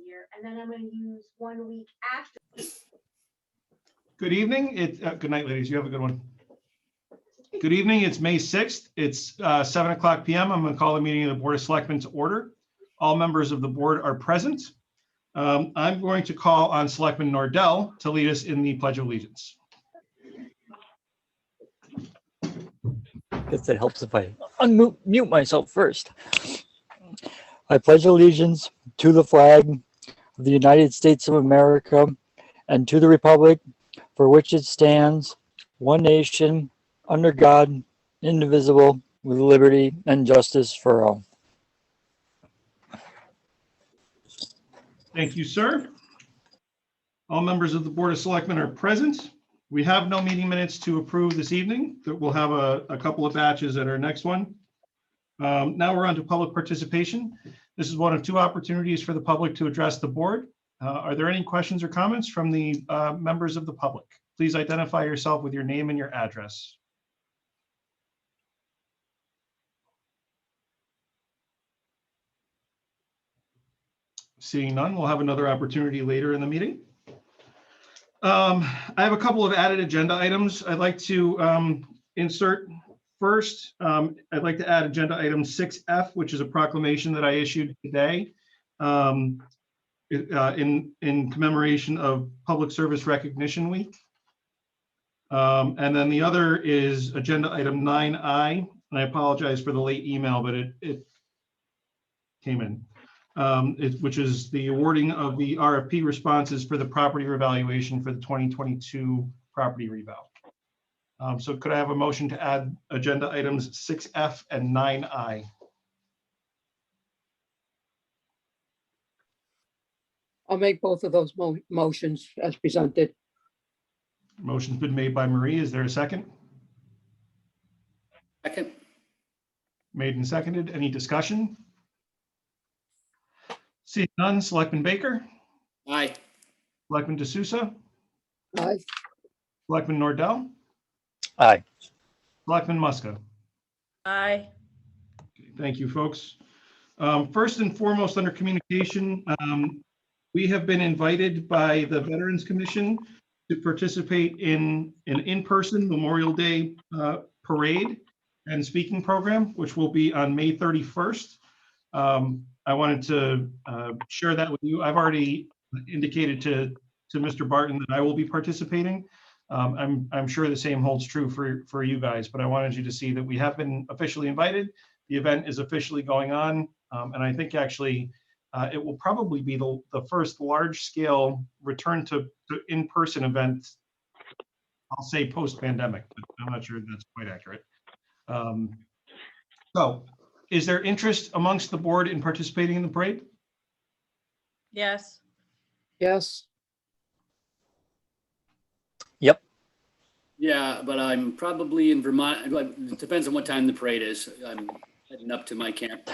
year, and then I'm going to use 1 week after. Good evening. Good night, ladies. You have a good one. Good evening. It's May 6th. It's 7 o'clock p.m. I'm going to call the meeting of the Board of Selectmen to order. All members of the board are present. I'm going to call on Selectman Nordell to lead us in the Pledge of Allegiance. Guess it helps if I unmute myself first. I pledge allegiance to the flag of the United States of America and to the republic for which it stands, one nation, under God, indivisible, with liberty and justice for all. Thank you, sir. All members of the Board of Selectmen are present. We have no meeting minutes to approve this evening. We'll have a couple of batches at our next one. Now we're on to public participation. This is one of two opportunities for the public to address the board. Are there any questions or comments from the members of the public? Please identify yourself with your name and your address. Seeing none, we'll have another opportunity later in the meeting. I have a couple of added agenda items I'd like to insert. First, I'd like to add agenda item 6F, which is a proclamation that I issued today in commemoration of Public Service Recognition Week. And then the other is agenda item 9I, and I apologize for the late email, but it came in. Which is the awarding of the RFP responses for the property revaluation for the 2022 property reval. So could I have a motion to add agenda items 6F and 9I? I'll make both of those motions as presented. Motion's been made by Marie. Is there a second? Second. Made and seconded. Any discussion? Seeing none, Selectman Baker, Aye. Selectman D'Souza, Aye. Selectman Nordell, Aye. Selectman Muska. Aye. Thank you, folks. First and foremost, under communication, we have been invited by the Veterans Commission to participate in an in-person Memorial Day parade and speaking program, which will be on May 31st. I wanted to share that with you. I've already indicated to Mr. Barton that I will be participating. I'm sure the same holds true for you guys, but I wanted you to see that we have been officially invited. The event is officially going on, and I think actually it will probably be the first large-scale return to in-person event, I'll say post-pandemic, but I'm not sure that's quite accurate. So, is there interest amongst the board in participating in the parade? Yes. Yes. Yep. Yeah, but I'm probably in Vermont. It depends on what time the parade is. I'm heading up to my camp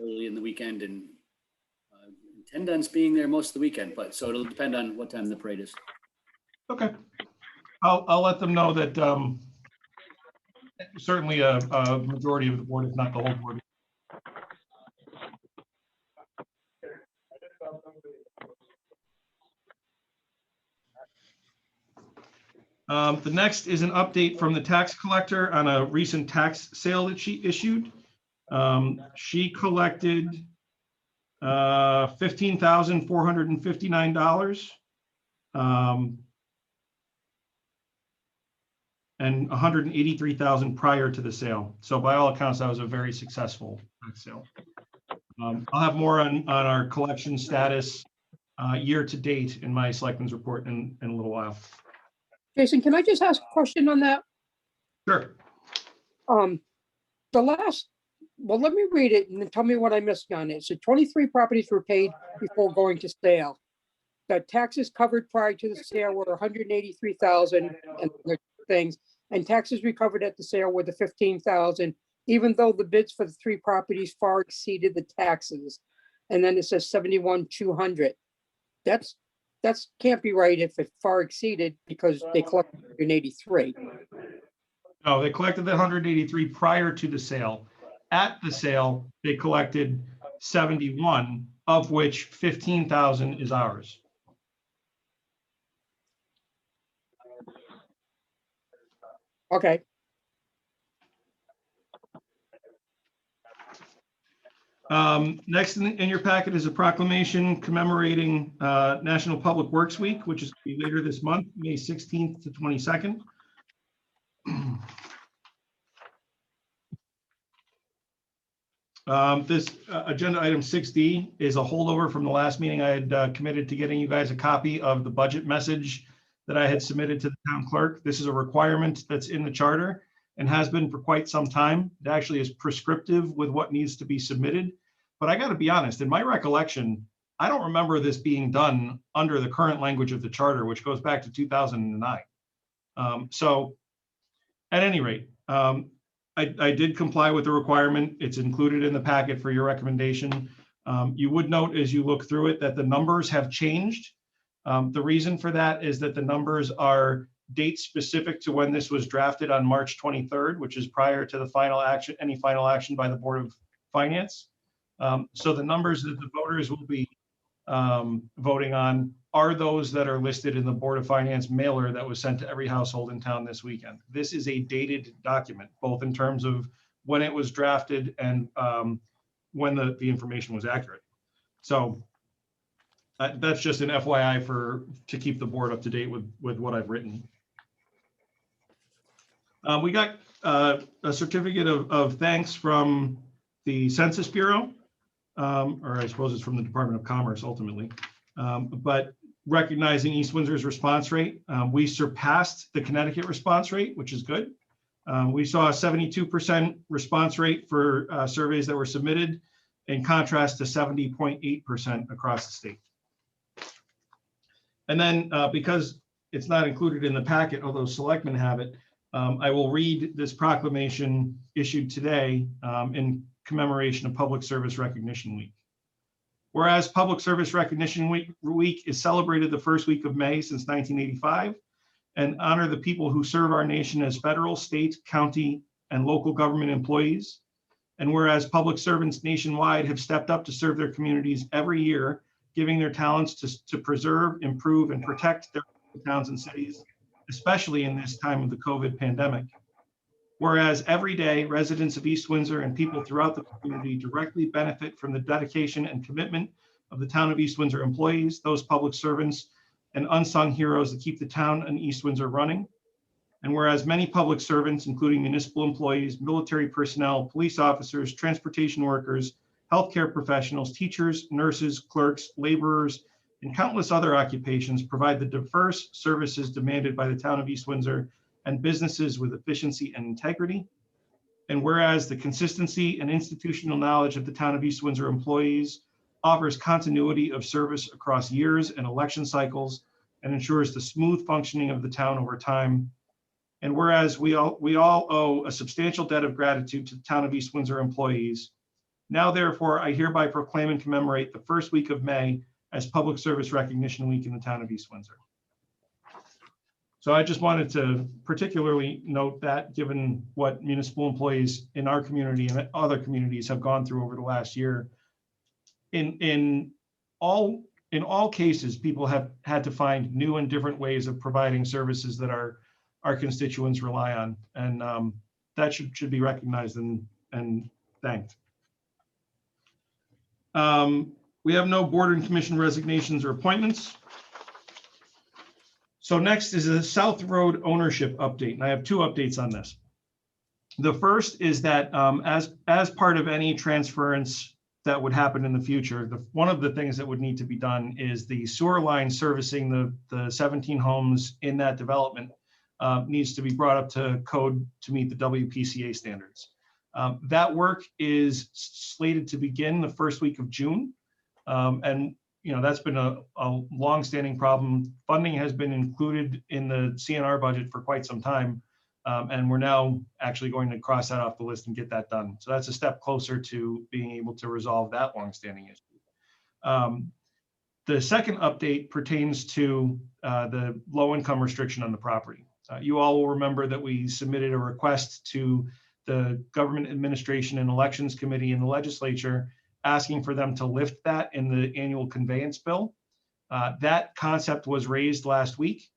early in the weekend and intend on being there most of the weekend. But so it'll depend on what time the parade is. Okay. I'll let them know that certainly a majority of the board, if not the whole board. The next is an update from the tax collector on a recent tax sale that she issued. She collected $15,459 and $183,000 prior to the sale. So by all accounts, that was a very successful tax sale. I'll have more on our collection status year to date in my selectmen's report in a little while. Jason, can I just ask a question on that? Sure. Well, let me read it and then tell me what I missed on it. So 23 properties were paid before going to sale. The taxes covered prior to the sale were 183,000 and other things, and taxes recovered at the sale were the 15,000, even though the bids for the 3 properties far exceeded the taxes. And then it says 71,200. That's can't be right if it far exceeded because they collected 183. No, they collected the 183 prior to the sale. At the sale, they collected 71, of which 15,000 is ours. Okay, Next in your packet is a proclamation commemorating National Public Works Week, which is going to be later this month, May 16th to 22nd. This agenda item 6D is a holdover from the last meeting. I had committed to getting you guys a copy of the budget message that I had submitted to the town clerk. This is a requirement that's in the charter and has been for quite some time. It actually is prescriptive with what needs to be submitted. But I got to be honest, in my recollection, I don't remember this being done under the current language of the charter, which goes back to 2009. So at any rate, I did comply with the requirement. It's included in the packet for your recommendation. You would note as you look through it that the numbers have changed. The reason for that is that the numbers are date specific to when this was drafted on March 23rd, which is prior to the final action, any final action by the Board of Finance. So the numbers that the voters will be voting on are those that are listed in the Board of Finance mailer that was sent to every household in town this weekend. This is a dated document, both in terms of when it was drafted and when the information was accurate. So that's just an FYI to keep the board up to date with what I've written. We got a certificate of thanks from the Census Bureau, or I suppose it's from the Department of Commerce ultimately, but recognizing East Windsor's response rate. We surpassed the Connecticut response rate, which is good. We saw a 72% response rate for surveys that were submitted, in contrast to 70.8% across the state. And then because it's not included in the packet, although selectmen have it, I will read this proclamation issued today in commemoration of Public Service Recognition Week. Whereas Public Service Recognition Week is celebrated the first week of May since 1985 and honor the people who serve our nation as federal, state, county, and local government employees. And whereas public servants nationwide have stepped up to serve their communities every year, giving their talents to preserve, improve, and protect their towns and cities, especially in this time of the COVID pandemic. Whereas every day, residents of East Windsor and people throughout the community directly benefit from the dedication and commitment of the town of East Windsor employees, those public servants, and unsung heroes that keep the town and East Windsor running. And whereas many public servants, including municipal employees, military personnel, police officers, transportation workers, healthcare professionals, teachers, nurses, clerks, laborers, and countless other occupations provide the diverse services demanded by the town of East Windsor and businesses with efficiency and integrity. And whereas the consistency and institutional knowledge of the town of East Windsor employees offers continuity of service across years and election cycles and ensures the smooth functioning of the town over time. And whereas we all owe a substantial debt of gratitude to the town of East Windsor employees, now therefore I hereby proclaim and commemorate the first week of May as Public Service Recognition Week in the town of East Windsor. So I just wanted to particularly note that, given what municipal employees in our community and other communities have gone through over the last year. In all cases, people have had to find new and different ways of providing services that our constituents rely on, and that should be recognized and thanked. We have no board and commission resignations or appointments. So next is a South Road ownership update, and I have two updates on this. The first is that as part of any transference that would happen in the future, one of the things that would need to be done is the sewer line servicing the 17 homes in that development needs to be brought up to code to meet the WPCA standards. That work is slated to begin the first week of June, and that's been a long-standing problem. Funding has been included in the CNR budget for quite some time, and we're now actually going to cross that off the list and get that done. So that's a step closer to being able to resolve that long-standing issue. The second update pertains to the low-income restriction on the property. You all will remember that we submitted a request to the Government Administration and Elections Committee in the legislature asking for them to lift that in the annual conveyance bill. That concept was raised last week.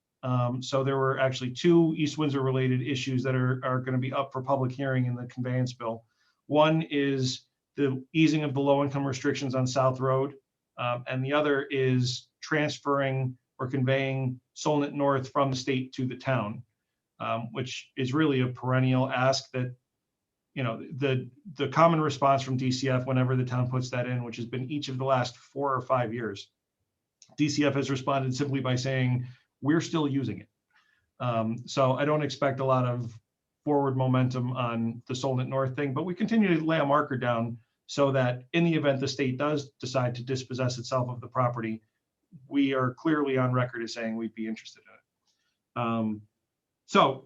So there were actually 2 East Windsor related issues that are going to be up for public hearing in the conveyance bill. One is the easing of the low income restrictions on South Road. And the other is transferring or conveying Solent North from the state to the town, which is really a perennial ask that, you know, the common response from DCF whenever the town puts that in, which has been each of the last 4 or 5 years, DCF has responded simply by saying, we're still using it. So I don't expect a lot of forward momentum on the Solent North thing, but we continue to lay a marker down so that in the event the state does decide to dispossess itself of the property, we are clearly on record as saying we'd be interested in it. So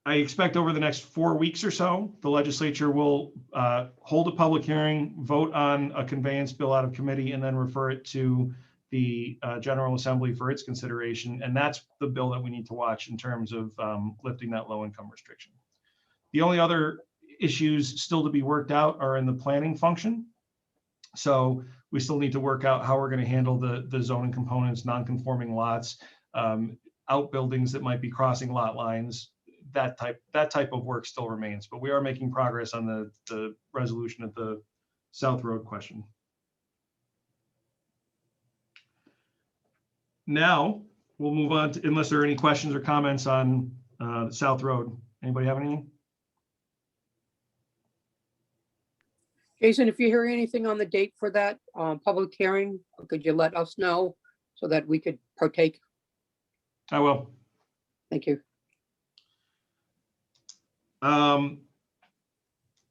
I expect over the next 4 weeks or so, the legislature will hold a public hearing, vote on a conveyance bill out of committee, and then refer it to the General Assembly for its consideration. And that's the bill that we need to watch in terms of lifting that low income restriction. The only other issues still to be worked out are in the planning function. So we still need to work out how we're going to handle the zoning components, non-conforming lots, outbuildings that might be crossing lot lines. That type of work still remains, but we are making progress on the resolution of the South Road question. Now we'll move on to, unless there are any questions or comments on South Road. Anybody have anything? Jason, if you hear anything on the date for that public hearing, could you let us know so that we could partake? I will. Thank you.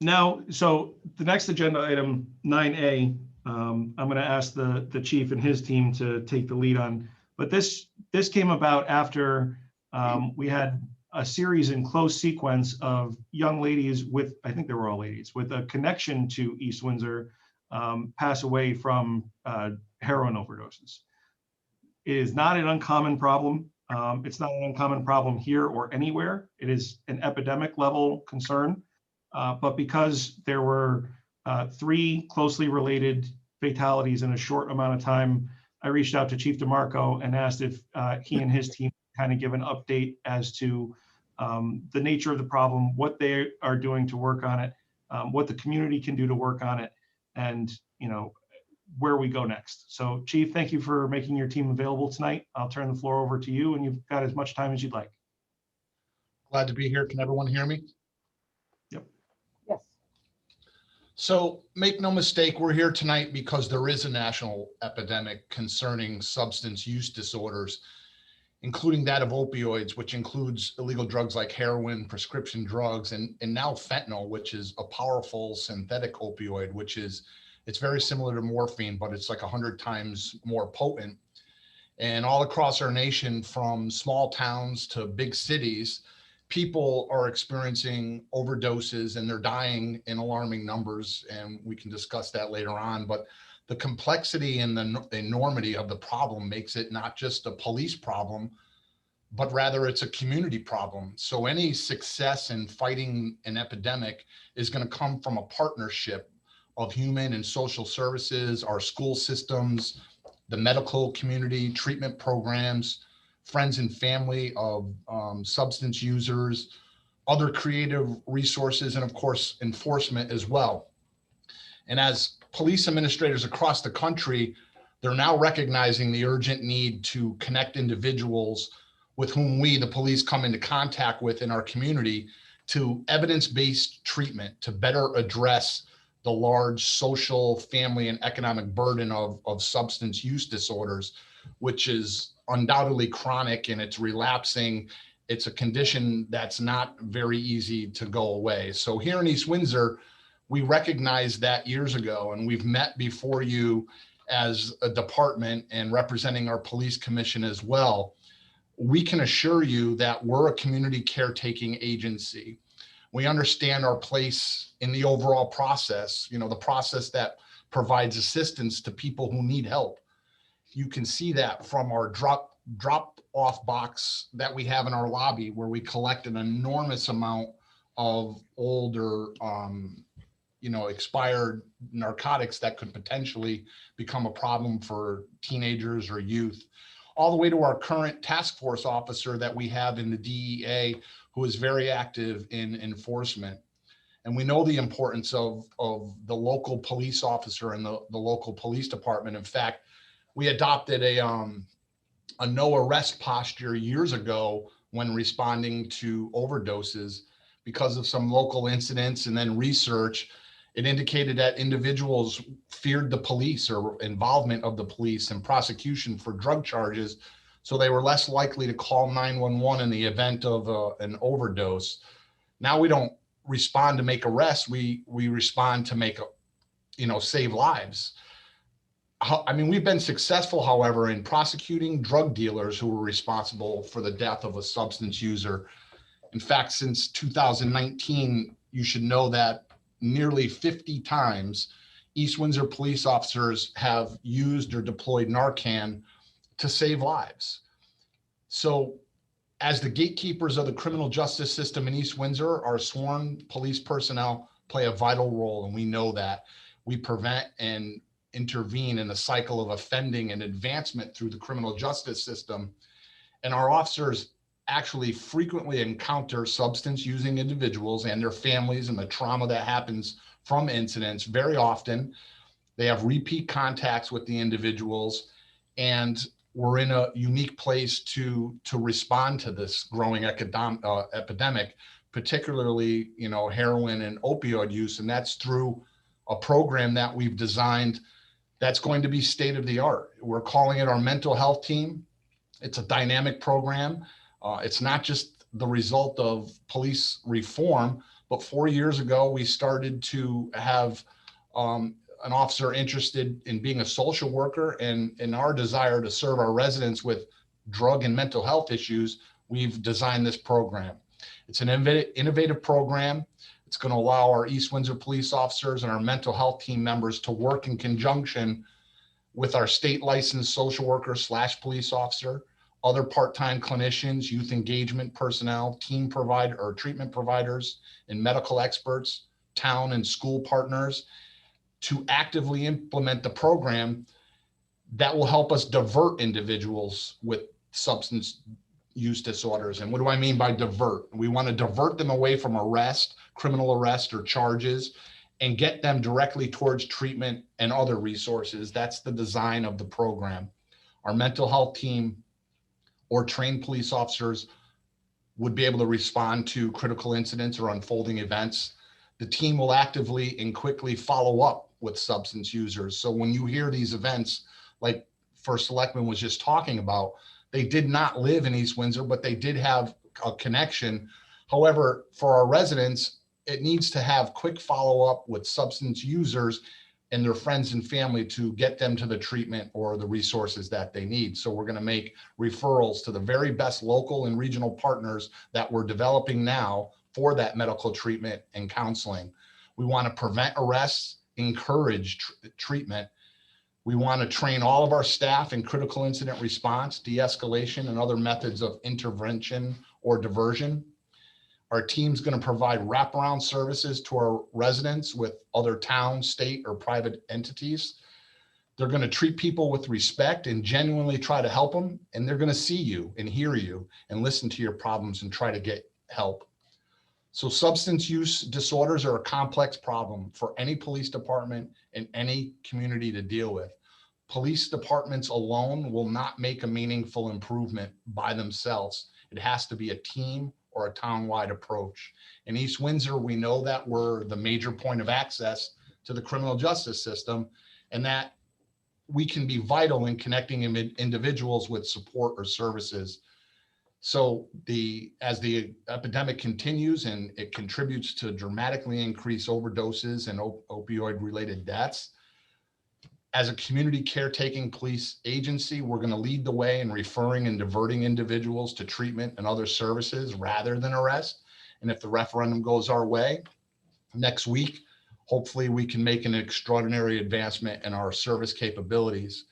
Now, so the next agenda item, 9A, I'm going to ask the chief and his team to take the lead on. But this came about after we had a series in close sequence of young ladies with, I think they were all ladies, with a connection to East Windsor pass away from heroin overdoses. It is not an uncommon problem. It's not an uncommon problem here or anywhere. It is an epidemic level concern. But because there were 3 closely related fatalities in a short amount of time, I reached out to Chief DeMarco and asked if he and his team kind of give an update as to the nature of the problem, what they are doing to work on it, what the community can do to work on it, and where we go next. So Chief, thank you for making your team available tonight. I'll turn the floor over to you, and you've got as much time as you'd like. Glad to be here. Can everyone hear me? Yep. Yes. So make no mistake, we're here tonight because there is a national epidemic concerning substance use disorders, including that of opioids, which includes illegal drugs like heroin, prescription drugs, and now fentanyl, which is a powerful synthetic opioid, it's very similar to morphine, but it's like 100 times more potent. And all across our nation, from small towns to big cities, people are experiencing overdoses and they're dying in alarming numbers. And we can discuss that later on. But the complexity and the enormity of the problem makes it not just a police problem, but rather it's a community problem. So any success in fighting an epidemic is going to come from a partnership of human and social services, our school systems, the medical community, treatment programs, friends and family of substance users, other creative resources, and of course, enforcement as well. And as police administrators across the country, they're now recognizing the urgent need to connect individuals with whom we, the police, come into contact with in our community to evidence-based treatment to better address the large social, family, and economic burden of substance use disorders, which is undoubtedly chronic and it's relapsing. It's a condition that's not very easy to go away. So here in East Windsor, we recognized that years ago, and we've met before you as a department and representing our police commission as well. We can assure you that we're a community caretaking agency. We understand our place in the overall process, the process that provides assistance to people who need help. You can see that from our drop off box that we have in our lobby, where we collect an enormous amount of older expired narcotics that could potentially become a problem for teenagers or youth, all the way to our current task force officer that we have in the DEA, who is very active in enforcement. And we know the importance of the local police officer and the local police department. In fact, we adopted a no arrest posture years ago when responding to overdoses because of some local incidents, and then research. It indicated that individuals feared the police or involvement of the police in prosecution for drug charges, so they were less likely to call 911 in the event of an overdose. Now we don't respond to make arrests, we respond to make save lives. I mean, we've been successful, however, in prosecuting drug dealers who were responsible for the death of a substance user. In fact, since 2019, you should know that nearly 50 times East Windsor police officers have used or deployed Narcan to save lives. So as the gatekeepers of the criminal justice system in East Windsor, our sworn police personnel play a vital role, and we know that. We prevent and intervene in the cycle of offending and advancement through the criminal justice system. And our officers actually frequently encounter substance using individuals and their families and the trauma that happens from incidents. Very often, they have repeat contacts with the individuals, and we're in a unique place to respond to this growing epidemic, particularly, heroin and opioid use. And that's through a program that we've designed that's going to be state of the art. We're calling it our mental health team. It's a dynamic program. It's not just the result of police reform, but 4 years ago, we started to have an officer interested in being a social worker, and in our desire to serve our residents with drug and mental health issues, we've designed this program. It's an innovative program. It's going to allow our East Windsor police officers and our mental health team members to work in conjunction with our state licensed social worker / police officer, other part-time clinicians, youth engagement personnel, team provider or treatment providers, and medical experts, town and school partners, to actively implement the program that will help us divert individuals with substance use disorders. And what do I mean by divert? We want to divert them away from arrest, criminal arrest, or charges, and get them directly towards treatment and other resources. That's the design of the program. Our mental health team or trained police officers would be able to respond to critical incidents or unfolding events. The team will actively and quickly follow up with substance users. So when you hear these events, like First Selectman was just talking about, they did not live in East Windsor, but they did have a connection. However, for our residents, it needs to have quick follow-up with substance users and their friends and family to get them to the treatment or the resources that they need. So we're going to make referrals to the very best local and regional partners that we're developing now for that medical treatment and counseling. We want to prevent arrests, encourage treatment. We want to train all of our staff in critical incident response, de-escalation, and other methods of intervention or diversion. Our team's going to provide wraparound services to our residents with other town, state, or private entities. They're going to treat people with respect and genuinely try to help them. And they're going to see you and hear you and listen to your problems and try to get help. So substance use disorders are a complex problem for any police department and any community to deal with. Police departments alone will not make a meaningful improvement by themselves. It has to be a team or a town-wide approach. In East Windsor, we know that we're the major point of access to the criminal justice system, and that we can be vital in connecting individuals with support or services. So as the epidemic continues and it contributes to dramatically increase overdoses and opioid-related deaths, as a community caretaking police agency, we're going to lead the way in referring and diverting individuals to treatment and other services rather than arrest. And if the referendum goes our way next week, hopefully we can make an extraordinary advancement in our service capabilities.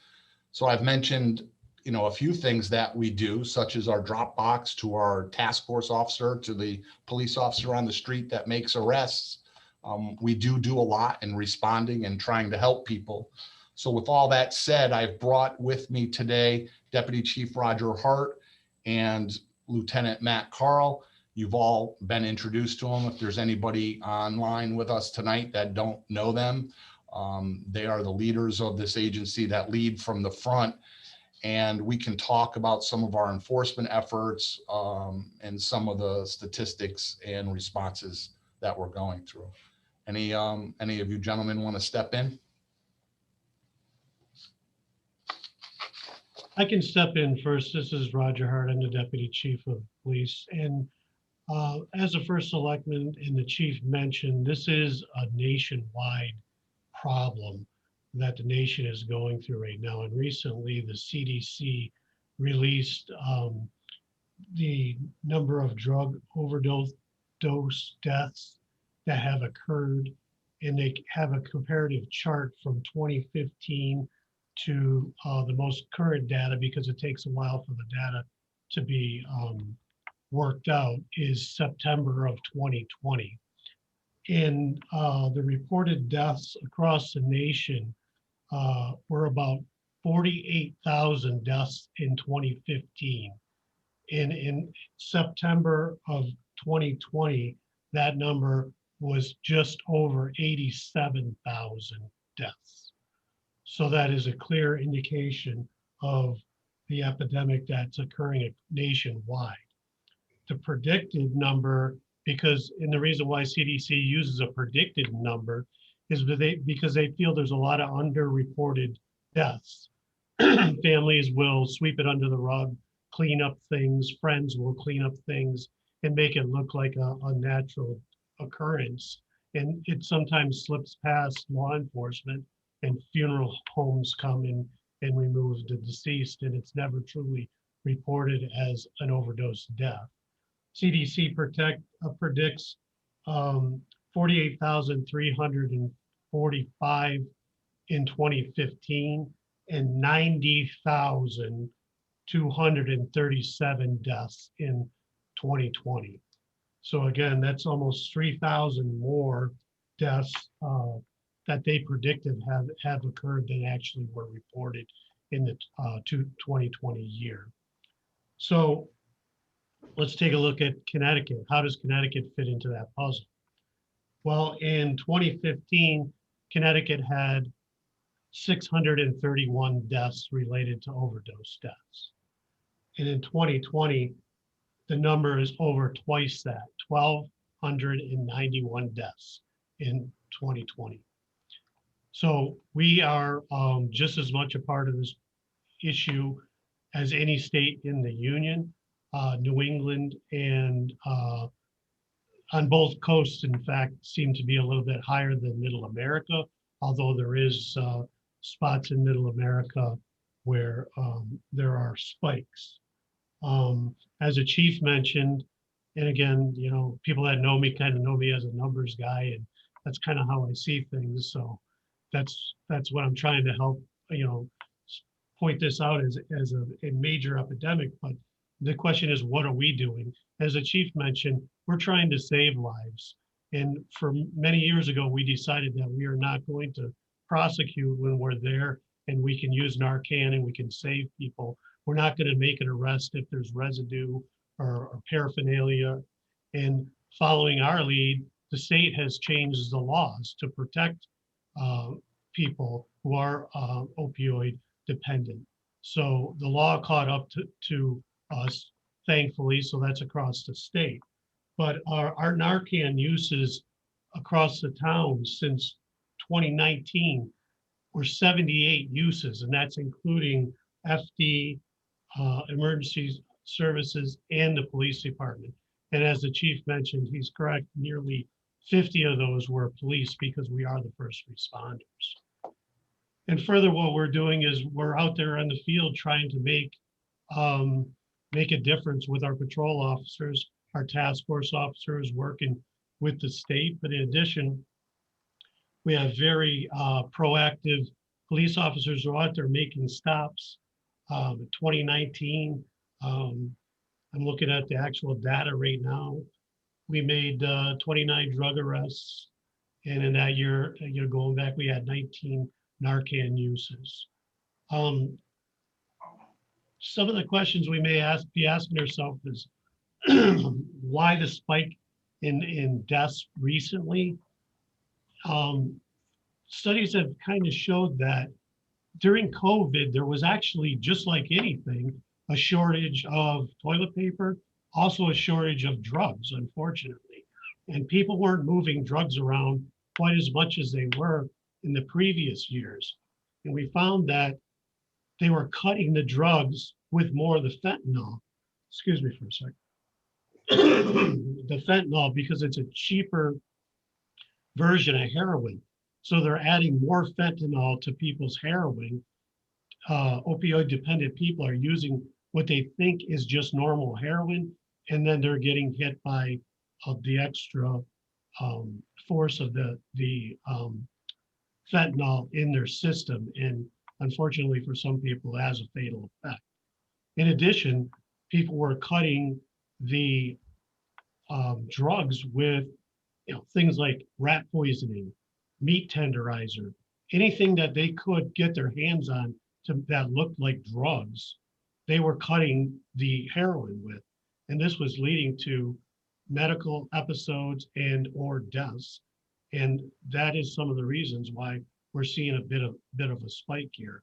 So I've mentioned, a few things that we do, such as our drop box to our task force officer, to the police officer on the street that makes arrests. We do a lot in responding and trying to help people. So with all that said, I've brought with me today Deputy Chief Roger Hart and Lieutenant Matt Carl. You've all been introduced to them. If there's anybody online with us tonight that don't know them, they are the leaders of this agency that lead from the front. And we can talk about some of our enforcement efforts and some of the statistics and responses that we're going through. Any of you gentlemen want to step in? I can step in first. This is Roger Hart. I'm the Deputy Chief of Police. And as the first selectman and the chief mentioned, this is a nationwide problem that the nation is going through right now. And recently the CDC released the number of drug overdose deaths that have occurred. And they have a comparative chart from 2015 to the most current data, because it takes a while for the data to be worked out, is September of 2020. And the reported deaths across the nation were about 48,000 deaths in 2015. And in September of 2020, that number was just over 87,000 deaths. So that is a clear indication of the epidemic that's occurring nationwide. The predicted number, and the reason why CDC uses a predicted number is because they feel there's a lot of underreported deaths. Families will sweep it under the rug, clean up things, friends will clean up things and make it look like a natural occurrence. And it sometimes slips past law enforcement, and funeral homes come in and remove the deceased, and it's never truly reported as an overdose death. CDC predicts 48,345 in 2015 and 90,237 deaths in 2020. So again, that's almost 3,000 more deaths that they predicted have occurred than actually were reported in the 2020 year. So let's take a look at Connecticut. How does Connecticut fit into that puzzle? Well, in 2015, Connecticut had 631 deaths related to overdose deaths. And in 2020, the number is over twice that, 1,291 deaths in 2020. So we are just as much a part of this issue as any state in the union. New England and on both coasts, in fact, seem to be a little bit higher than Middle America, although there is spots in Middle America where there are spikes. As a chief mentioned, and again, you know, people that know me kind of know me as a numbers guy, and that's kind of how I see things. So that's what I'm trying to help, you know, point this out as a major epidemic. But the question is, what are we doing? As the chief mentioned, we're trying to save lives. And for many years ago, we decided that we are not going to prosecute when we're there and we can use Narcan and we can save people. We're not going to make an arrest if there's residue or paraphernalia. And following our lead, the state has changed the laws to protect people who are opioid dependent. So the law caught up to us, thankfully, so that's across the state. But our Narcan uses across the town since 2019 were 78 uses, and that's including FD, emergency services, and the police department. And as the chief mentioned, he's correct, nearly 50 of those were police because we are the first responders. And further, what we're doing is we're out there in the field trying to make a difference with our patrol officers, our task force officers working with the state. But in addition, we have very proactive police officers who are out there making stops. 2019, I'm looking at the actual data right now. We made 29 drug arrests And in that year, going back, we had 19 Narcan uses. Some of the questions we may be asking ourselves is why the spike in deaths recently? Studies have kind of showed that during COVID, there was actually, just like anything, a shortage of toilet paper, also a shortage of drugs, unfortunately. And people weren't moving drugs around quite as much as they were in the previous years. And we found that they were cutting the drugs with more of the fentanyl. Excuse me for a second. The fentanyl, because it's a cheaper version of heroin. So they're adding more fentanyl to people's heroin. Opioid dependent people are using what they think is just normal heroin, and then they're getting hit by the extra force of the fentanyl in their system. And unfortunately for some people, it has a fatal effect. In addition, people were cutting the drugs with things like rat poisoning, meat tenderizer, anything that they could get their hands on that looked like drugs, they were cutting the heroin with. And this was leading to medical episodes and or deaths. And that is some of the reasons why we're seeing a bit of a spike here.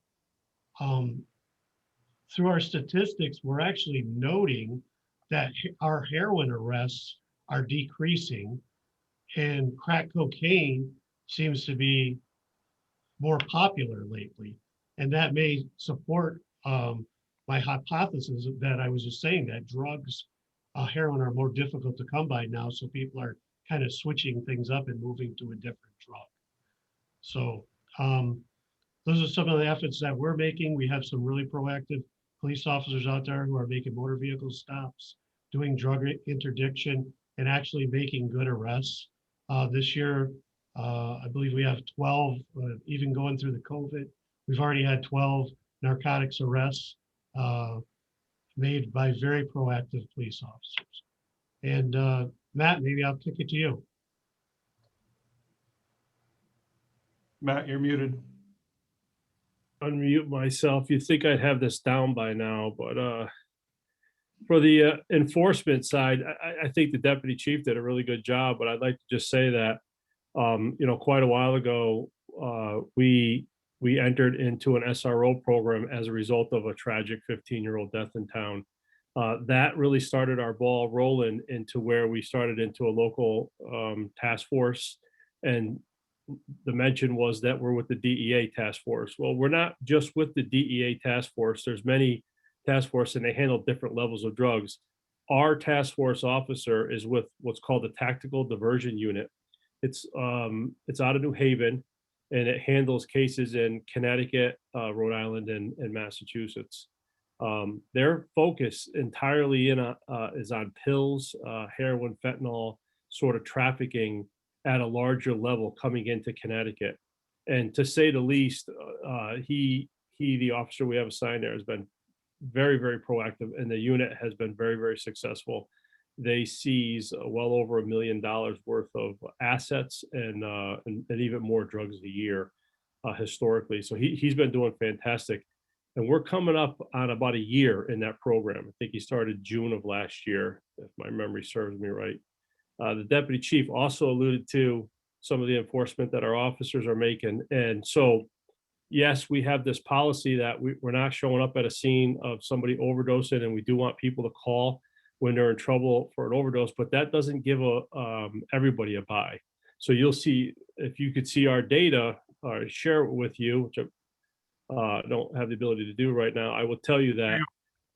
Through our statistics, we're actually noting that our heroin arrests are decreasing, and crack cocaine seems to be more popular lately. And that may support my hypothesis that I was just saying, that drugs, heroin, are more difficult to come by now. So people are kind of switching things up and moving to a different drug. So those are some of the efforts that we're making. We have some really proactive police officers out there who are making motor vehicle stops, doing drug interdiction, and actually making good arrests. This year, I believe we have 12, even going through the COVID, we've already had 12 narcotics arrests made by very proactive police officers. And Matt, maybe I'll kick it to you. Matt, you're muted. Unmute myself. You'd think I'd have this down by now, but for the enforcement side, I think the deputy chief did a really good job, but I'd like to just say that, quite a while ago, we entered into an SRO program as a result of a tragic 15-year-old death in town. That really started our ball rolling into where we started into a local task force. And the mention was that we're with the DEA task force. Well, we're not just with the DEA task force. There's many task force and they handle different levels of drugs. Our task force officer is with what's called the Tactical Diversion Unit. It's out of New Haven, and it handles cases in Connecticut, Rhode Island, and Massachusetts. Their focus entirely is on pills, heroin, fentanyl, sort of trafficking at a larger level coming into Connecticut. And to say the least, the officer we have assigned there has been very, very proactive, and the unit has been very, very successful. They seize well over $1 million worth of assets and even more drugs a year historically. So he's been doing fantastic. And we're coming up on about a year in that program. I think he started June of last year, if my memory serves me right. The deputy chief also alluded to some of the enforcement that our officers are making. And so, yes, we have this policy that we're not showing up at a scene of somebody overdosing, and we do want people to call when they're in trouble for an overdose, but that doesn't give everybody a buy. So you'll see, if you could see our data, or share it with you, which I don't have the ability to do right now, I will tell you that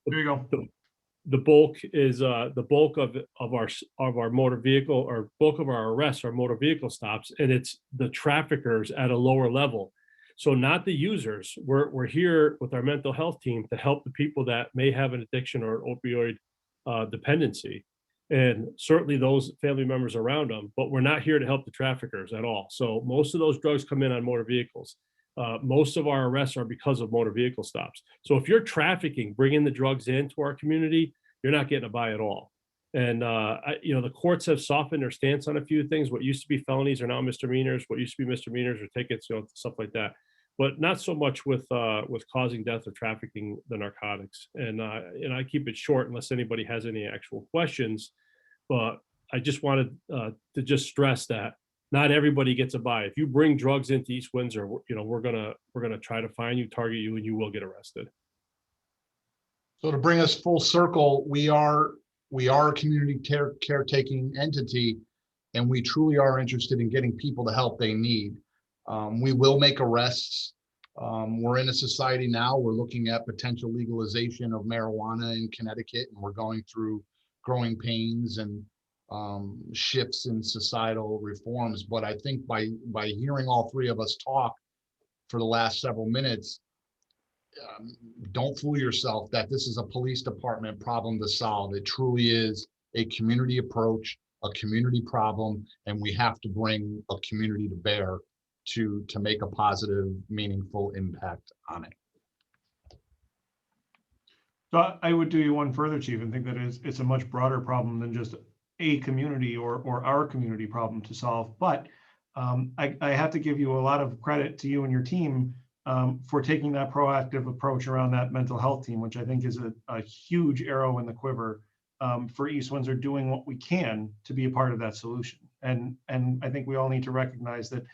There you go. the bulk is the bulk of our motor vehicle, or bulk of our arrests are motor vehicle stops, and it's the traffickers at a lower level. So not the users. We're here with our mental health team to help the people that may have an addiction or opioid dependency, and certainly those family members around them, but we're not here to help the traffickers at all. So most of those drugs come in on motor vehicles. Most of our arrests are because of motor vehicle stops. So if you're trafficking, bringing the drugs into our community, you're not getting a buy at all. And, the courts have softened their stance on a few things. What used to be felonies are now misdemeanors. What used to be misdemeanors are tickets, stuff like that. But not so much with causing death or trafficking the narcotics. And I keep it short unless anybody has any actual questions. But I just wanted to just stress that not everybody gets a buy. If you bring drugs into East Windsor, we're gonna try to find you, target you, and you will get arrested. So to bring us full circle, we are a community caretaking entity, and we truly are interested in getting people the help they need. We will make arrests. We're in a society now, we're looking at potential legalization of marijuana in Connecticut, and we're going through growing pains and shifts in societal reforms. But I think by hearing all three of us talk for the last several minutes, don't fool yourself that this is a police department problem to solve. It truly is a community approach, a community problem, and we have to bring a community to bear to make a positive, meaningful impact on it. So I would do you one further, Chief, and think that it's a much broader problem than just a community or our community problem to solve. But I have to give you a lot of credit to you and your team for taking that proactive approach around that mental health team, which I think is a huge arrow in the quiver for East Windsor doing what we can to be a part of that solution. And I think we all need to recognize that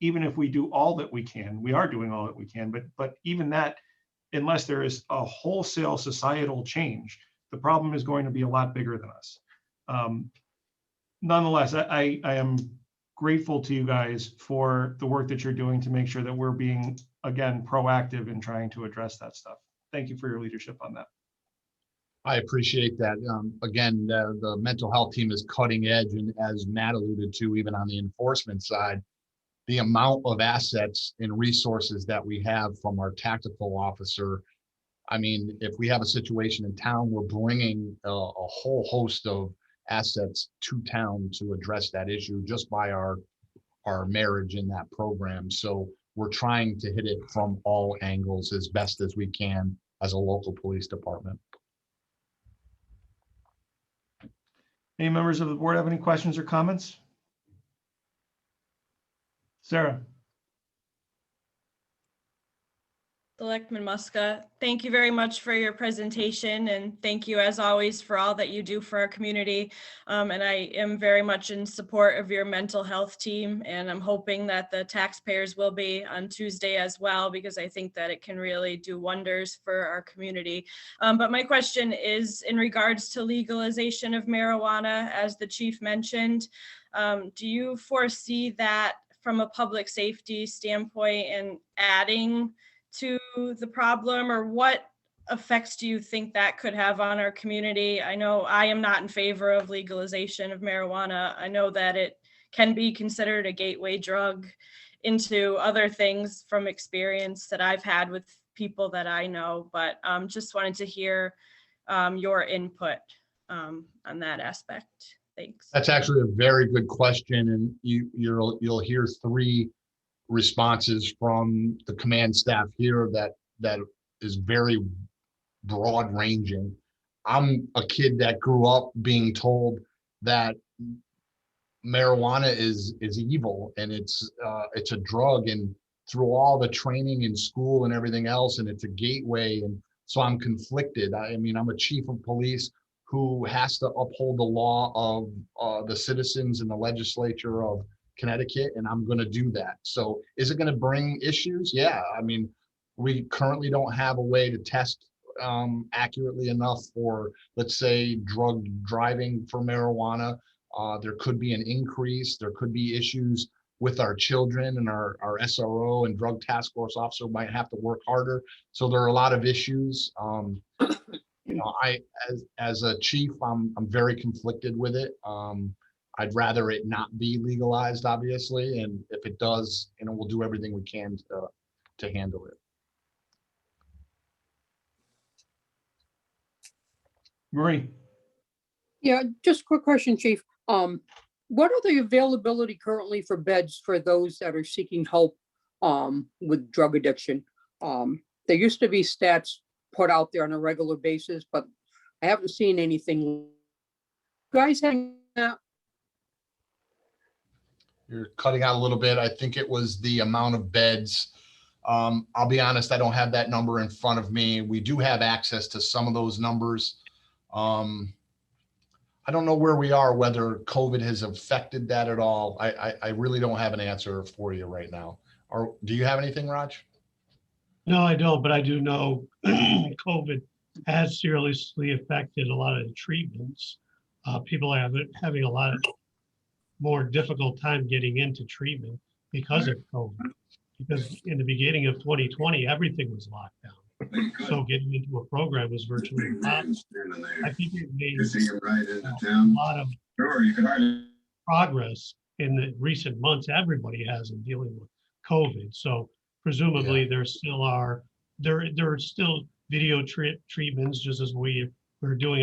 even if we do all that we can, we are doing all that we can, but even that, unless there is a wholesale societal change, the problem is going to be a lot bigger than us. Nonetheless, I am grateful to you guys for the work that you're doing to make sure that we're being, again, proactive in trying to address that stuff. Thank you for your leadership on that. I appreciate that. Again, the mental health team is cutting edge, and as Matt alluded to, even on the enforcement side, the amount of assets and resources that we have from our tactical officer. I mean, if we have a situation in town, we're bringing a whole host of assets to town to address that issue just by our marriage in that program. So we're trying to hit it from all angles as best as we can as a local police department. Any members of the board have any questions or comments? Sarah. Selectman Muska, thank you very much for your presentation, and thank you as always for all that you do for our community. And I am very much in support of your mental health team, and I'm hoping that the taxpayers will be on Tuesday as well, because I think that it can really do wonders for our community. But my question is in regards to legalization of marijuana, as the chief mentioned. Do you foresee that from a public safety standpoint and adding to the problem, or what effects do you think that could have on our community? I know I am not in favor of legalization of marijuana. I know that it can be considered a gateway drug into other things from experience that I've had with people that I know, but just wanted to hear your input on that aspect. Thanks. That's actually a very good question, and you'll hear three responses from the command staff here that is very broad ranging. I'm a kid that grew up being told that marijuana is evil and it's a drug, and through all the training in school and everything else, and it's a gateway, and so I'm conflicted. I mean, I'm a chief of police who has to uphold the law of the citizens and the legislature of Connecticut, and I'm going to do that. So is it going to bring issues? Yeah. I mean, we currently don't have a way to test accurately enough for, let's say, drug driving for marijuana. There could be an increase. There could be issues with our children, and our SRO and drug task force officer might have to work harder. So there are a lot of issues. I, as a chief, I'm very conflicted with it. I'd rather it not be legalized, obviously, and if it does, we'll do everything we can to handle it. Marie. Yeah, just a quick question, Chief. What are the availability currently for beds for those that are seeking help with drug addiction? There used to be stats put out there on a regular basis, but I haven't seen anything guys hang out? You're cutting out a little bit. I think it was the amount of beds. I'll be honest, I don't have that number in front of me. We do have access to some of those numbers. I don't know where we are, whether COVID has affected that at all. I really don't have an answer for you right now. Or do you have anything, Raj? No, I don't, but I do know COVID has seriously affected a lot of the treatments. People are having a lot more difficult time getting into treatment because of COVID. Because in the beginning of 2020, everything was locked down. So getting into a program was virtually impossible. I think we've made a lot of progress in the recent months. Everybody has in dealing with COVID. So presumably there still are, there are still video treatments, just as we're doing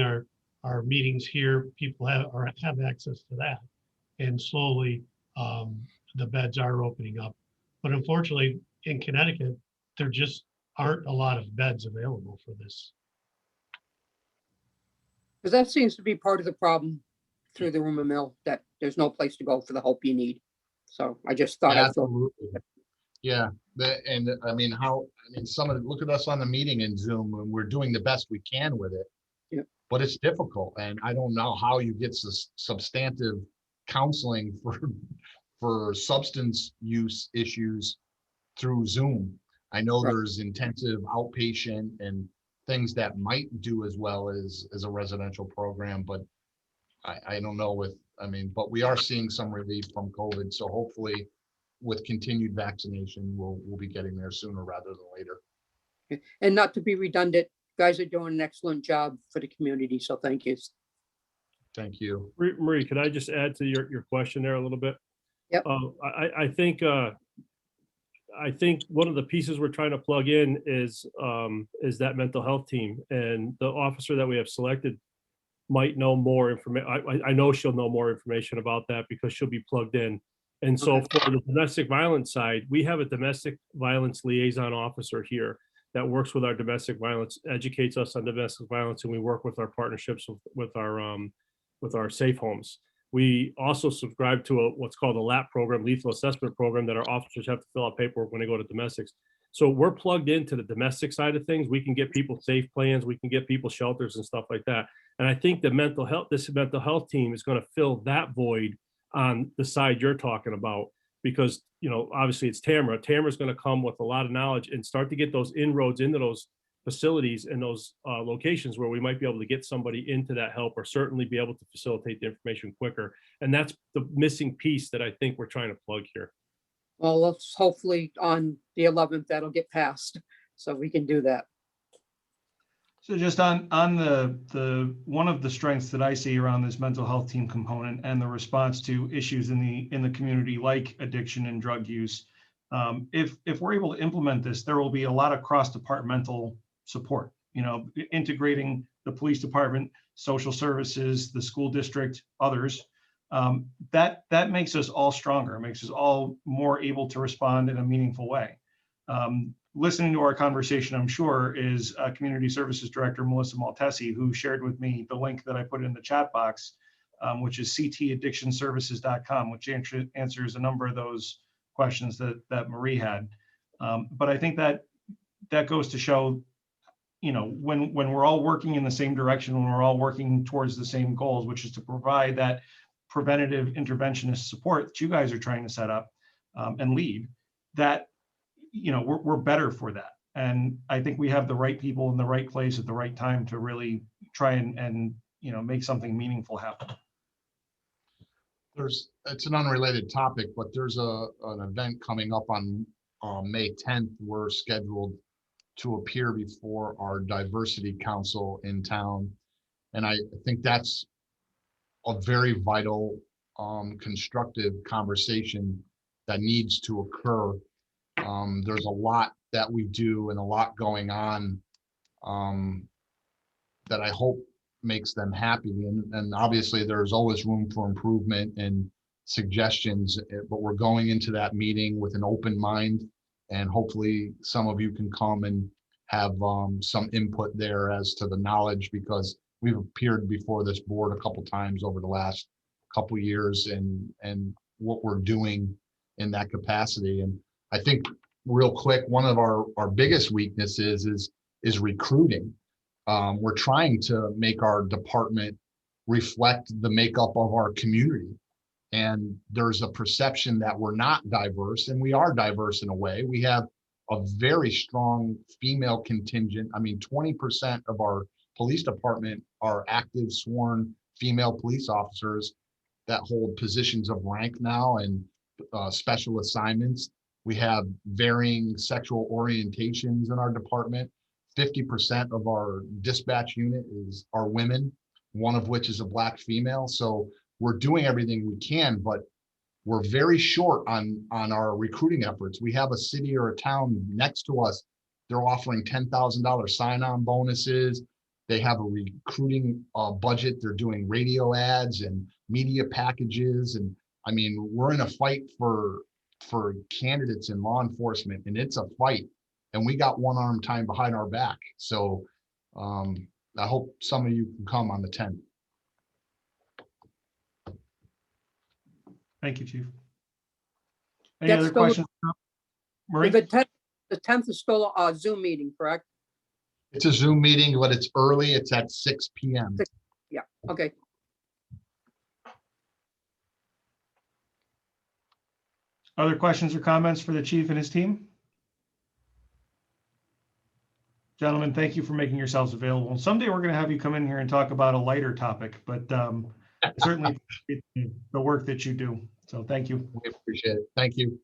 our meetings here. People have access to that. And slowly the beds are opening up. But unfortunately, in Connecticut, there just aren't a lot of beds available for this. Because that seems to be part of the problem through the rumor mill, that there's no place to go for the help you need. So I just thought I'd throw. Absolutely. Yeah, and I mean, look at us on the meeting in Zoom, and we're doing the best we can with it. Yeah. But it's difficult, and I don't know how you get substantive counseling for substance use issues through Zoom. I know Right. there's intensive outpatient and things that might do as well as a residential program, but I don't know but we are seeing some relief from COVID. So hopefully with continued vaccination, we'll be getting there sooner rather than later. And not to be redundant, guys are doing an excellent job for the community. So thank you. Thank you. Marie, could I just add to your question there a little bit? Yep. I think one of the pieces we're trying to plug in is that mental health team, and the officer that we have selected might know more information. I know she'll know more information about that because she'll be plugged in. And so Okay. for the domestic violence side, we have a domestic violence liaison officer here that works with our domestic violence, educates us on domestic violence, and we work with our partnerships with our safe homes. We also subscribe to what's called a LAP program, lethal assessment program, that our officers have to fill out paperwork when they go to domestics. So we're plugged into the domestic side of things. We can get people safe plans, we can get people shelters and stuff like that. And I think this mental health team is going to fill that void on the side you're talking about, because, obviously it's Tamara. Tamara's going to come with a lot of knowledge and start to get those inroads into those facilities and those locations where we might be able to get somebody into that help, or certainly be able to facilitate the information quicker. And that's the missing piece that I think we're trying to plug here. Well, let's hopefully on the 11th, that'll get passed so we can do that. So just on the one of the strengths that I see around this mental health team component and the response to issues in the community, like addiction and drug use, if we're able to implement this, there will be a lot of cross-departmental support, integrating the police department, social services, the school district, others. That makes us all stronger. It makes us all more able to respond in a meaningful way. Listening to our conversation, I'm sure, is Community Services Director Melissa Maltesi, who shared with me the link that I put in the chat box, which is ctaddictionservices.com, which answers a number of those questions that Marie had. But I think that goes to show, when we're all working in the same direction, when we're all working towards the same goals, which is to provide that preventative interventionist support that you guys are trying to set up and lead, that we're better for that. And I think we have the right people in the right place at the right time to really try and make something meaningful happen. It's an unrelated topic, but there's an event coming up on May 10th. We're scheduled to appear before our diversity council in town. And I think that's a very vital, constructive conversation that needs to occur. There's a lot that we do and a lot going on that I hope makes them happy. And obviously there's always room for improvement and suggestions, but we're going into that meeting with an open mind, and hopefully some of you can come and have some input there as to the knowledge, because we've appeared before this board a couple times over the last couple years and what we're doing in that capacity. And I think real quick, one of our biggest weaknesses is recruiting. We're trying to make our department reflect the makeup of our community. And there's a perception that we're not diverse, and we are diverse in a way. We have a very strong female contingent. I mean, 20% of our police department are active sworn female police officers that hold positions of rank now and special assignments. We have varying sexual orientations in our department. 50% of our dispatch unit are women, one of which is a Black female. So we're doing everything we can, but we're very short on our recruiting efforts. We have a city or a town next to us. They're offering $10,000 sign-on bonuses. They have a recruiting budget. They're doing radio ads and media packages. And I mean, we're in a fight for candidates in law enforcement, and it's a fight. And we got one arm tied behind our back. So I hope some of you can come on the 10th. Thank you, Chief. Any That's other still- questions? Marie? The 10th is still a Zoom meeting, correct? It's a Zoom meeting, but it's early. It's at 6 p.m. Okay. Other questions or comments for the chief and his team? Gentlemen, thank you for making yourselves available. Someday we're going to have you come in here and talk about a lighter topic, but certainly appreciate the work that you do. So thank you. We appreciate it. Thank you.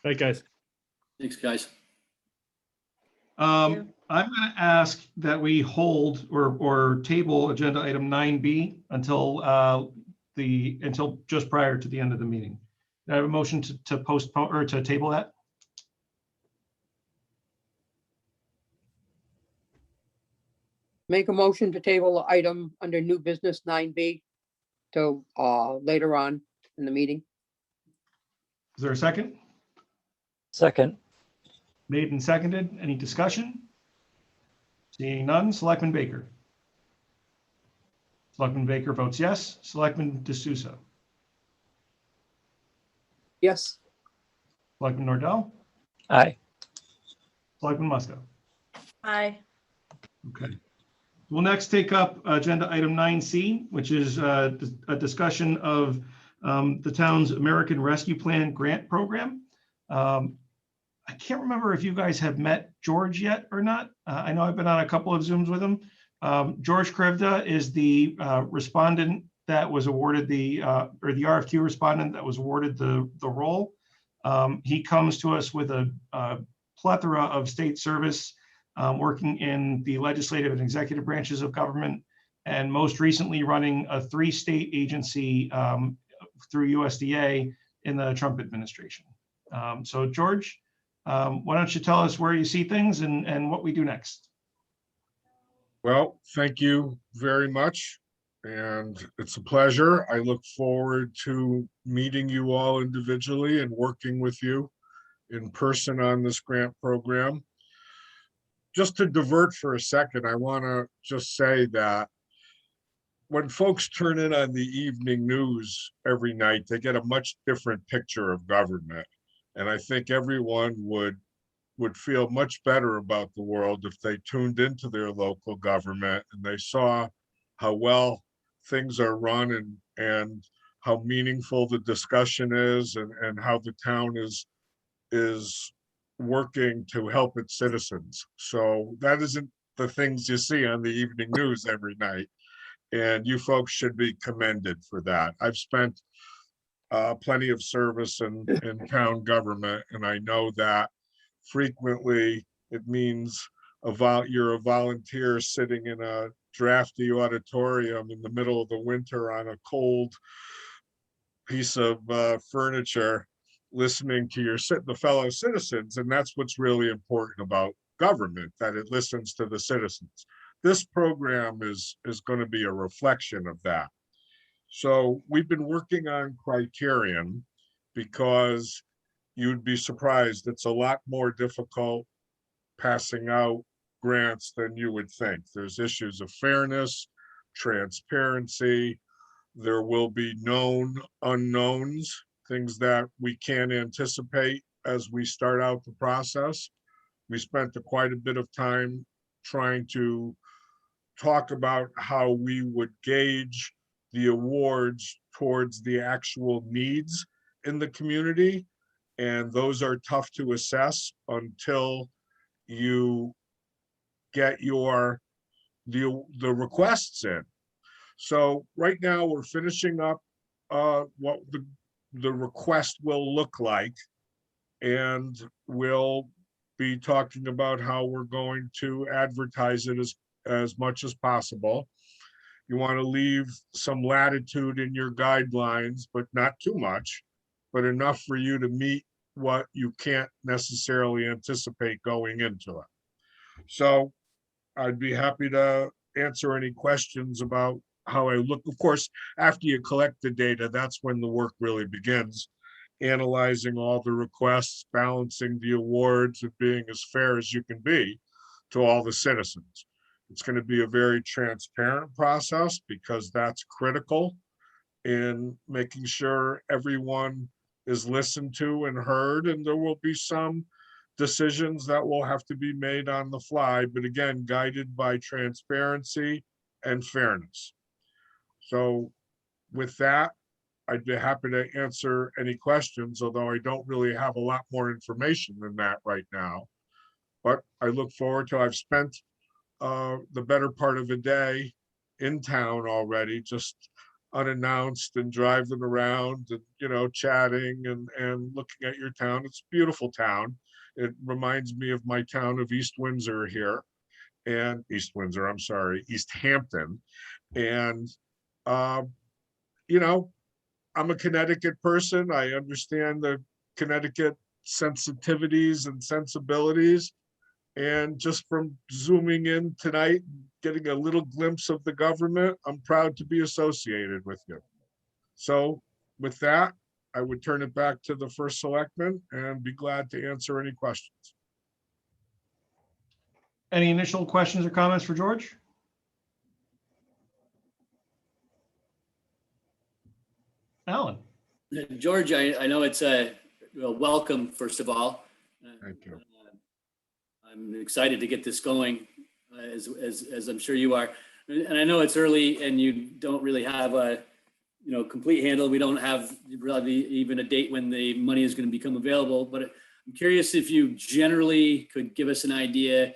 Hey, guys. Thanks, guys. I'm going to ask that we hold or table agenda item 9B until just prior to the end of the meeting. Do I have a motion to postpone or to table that? Make a motion to table the item under new business 9B till later on in the meeting. Is there a second? Second. Made and seconded. Any discussion? Seeing none. Selectman Baker. Selectman Baker votes yes. Selectman D'Souza. Yes. Selectman Nordell. Aye. Selectman Musto. Aye. Okay. We'll next take up agenda item 9C, which is a discussion of the town's American Rescue Plan grant program. I can't remember if you guys have met George yet or not. I know I've been on a couple of Zooms with him. George Krivda is the respondent that was awarded the RFQ respondent that was awarded the role. He comes to us with a plethora of state service, working in the legislative and executive branches of government, and most recently running a 3-state agency through USDA in the Trump administration. So George, why don't you tell us where you see things and what we do next? Well, thank you very much. And it's a pleasure. I look forward to meeting you all individually and working with you in person on this grant program. Just to divert for a second, I want to just say that when folks turn in on the evening news every night, they get a much different picture of government. And I think everyone would feel much better about the world if they tuned into their local government and they saw how well things are run and how meaningful the discussion is and how the town is working to help its citizens. So that isn't the things you see on the evening news every night. And you folks should be commended for that. I've spent plenty of service in town government, and I know that frequently it means you're a volunteer sitting in a drafty auditorium in the middle of the winter on a cold piece of furniture, listening to the fellow citizens. And that's what's really important about government, that it listens to the citizens. This program is going to be a reflection of that. So we've been working on criterion because you'd be surprised, it's a lot more difficult passing out grants than you would think. There's issues of fairness, transparency. There will be known unknowns, things that we can't anticipate as we start out the process. We spent quite a bit of time trying to talk about how we would gauge the awards towards the actual needs in the community. And those are tough to assess until you get the requests in. So right now we're finishing up what the request will look like. And we'll be talking about how we're going to advertise it as much as possible. You want to leave some latitude in your guidelines, but not too much, but enough for you to meet what you can't necessarily anticipate going into it. So I'd be happy to answer any questions about how I look. Of course, after you collect the data, that's when the work really begins. Analyzing all the requests, balancing the awards, and being as fair as you can be to all the citizens. It's going to be a very transparent process because that's critical in making sure everyone is listened to and heard, and there will be some decisions that will have to be made on the fly, but again, guided by transparency and fairness. So with that, I'd be happy to answer any questions, although I don't really have a lot more information than that right now. But I look forward to, I've spent the better part of a day in town already, just unannounced and driving around and, chatting and looking at your town. It's a beautiful town. It reminds me of my town of East Windsor here, and East Windsor, I'm sorry, East Hampton. And, I'm a Connecticut person. I understand the Connecticut sensitivities and sensibilities. And just from zooming in tonight, getting a little glimpse of the government, I'm proud to be associated with you. So with that, I would turn it back to the first selectman and be glad to answer any questions. Any initial questions or comments for George? Alan? George, I know it's a welcome, first of all. Thank you. I'm excited to get this going, as I'm sure you are. And I know it's early and you don't really have a complete handle. We don't have really even a date when the money is going to become available. But I'm curious if you generally could give us an idea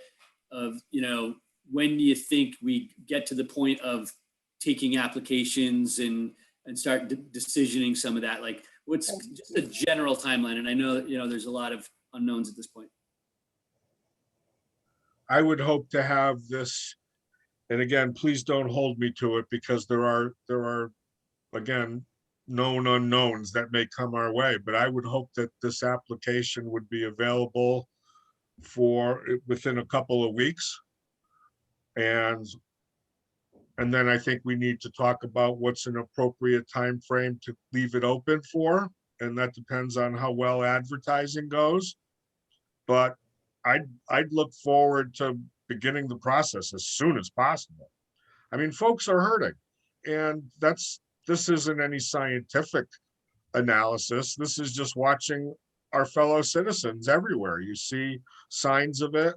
of when do you think we get to the point of taking applications and start decisioning some of that? Like, what's just a general timeline? And I know there's a lot of unknowns at this point. I would hope to have this, and again, please don't hold me to it because there are again, known unknowns that may come our way, but I would hope that this application would be available within a couple of weeks. And then I think we need to talk about what's an appropriate time frame to leave it open for. And that depends on how well advertising goes. But I'd look forward to beginning the process as soon as possible. I mean, folks are hurting, and this isn't any scientific analysis. This is just watching our fellow citizens everywhere. You see signs of it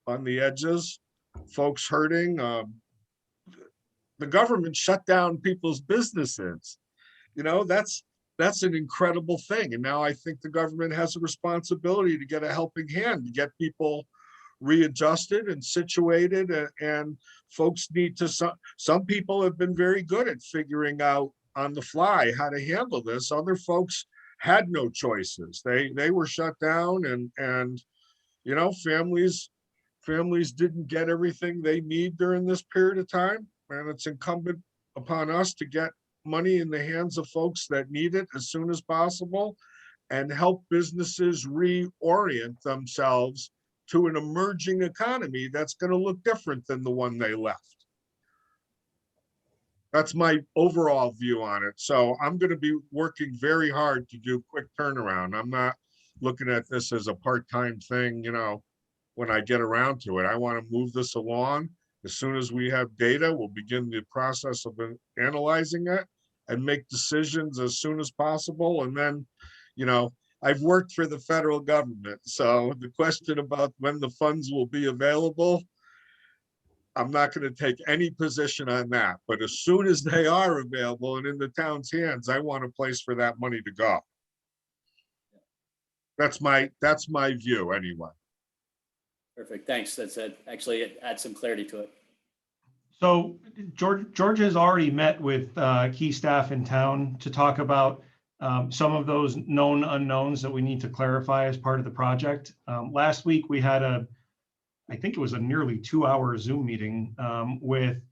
on the edges, folks hurting. The government shut down people's businesses. That's an incredible thing. And now I think the government has a responsibility to get a helping hand, to get people readjusted and situated. And folks need to, some people have been very good at figuring out on the fly how to handle this. Other folks had no choices. They were shut down and families didn't get everything they need during this period of time. And it's incumbent upon us to get money in the hands of folks that need it as soon as possible and help businesses reorient themselves to an emerging economy that's going to look different than the one they left. That's my overall view on it. So I'm going to be working very hard to do quick turnaround. I'm not looking at this as a part-time thing, when I get around to it. I want to move this along As soon as we have data, we'll begin the process of analyzing it and make decisions as soon as possible. And then, you know, I've worked for the federal government, so the question about when the funds will be available, I'm not going to take any position on that. But as soon as they are available and in the town's hands, I want a place for that money to go. That's my view anyway. Perfect, thanks. That's actually, it adds some clarity to it. So George has already met with key staff in town to talk about some of those known unknowns that we need to clarify as part of the project. Last week, we had I think it was a nearly 2-hour Zoom meeting with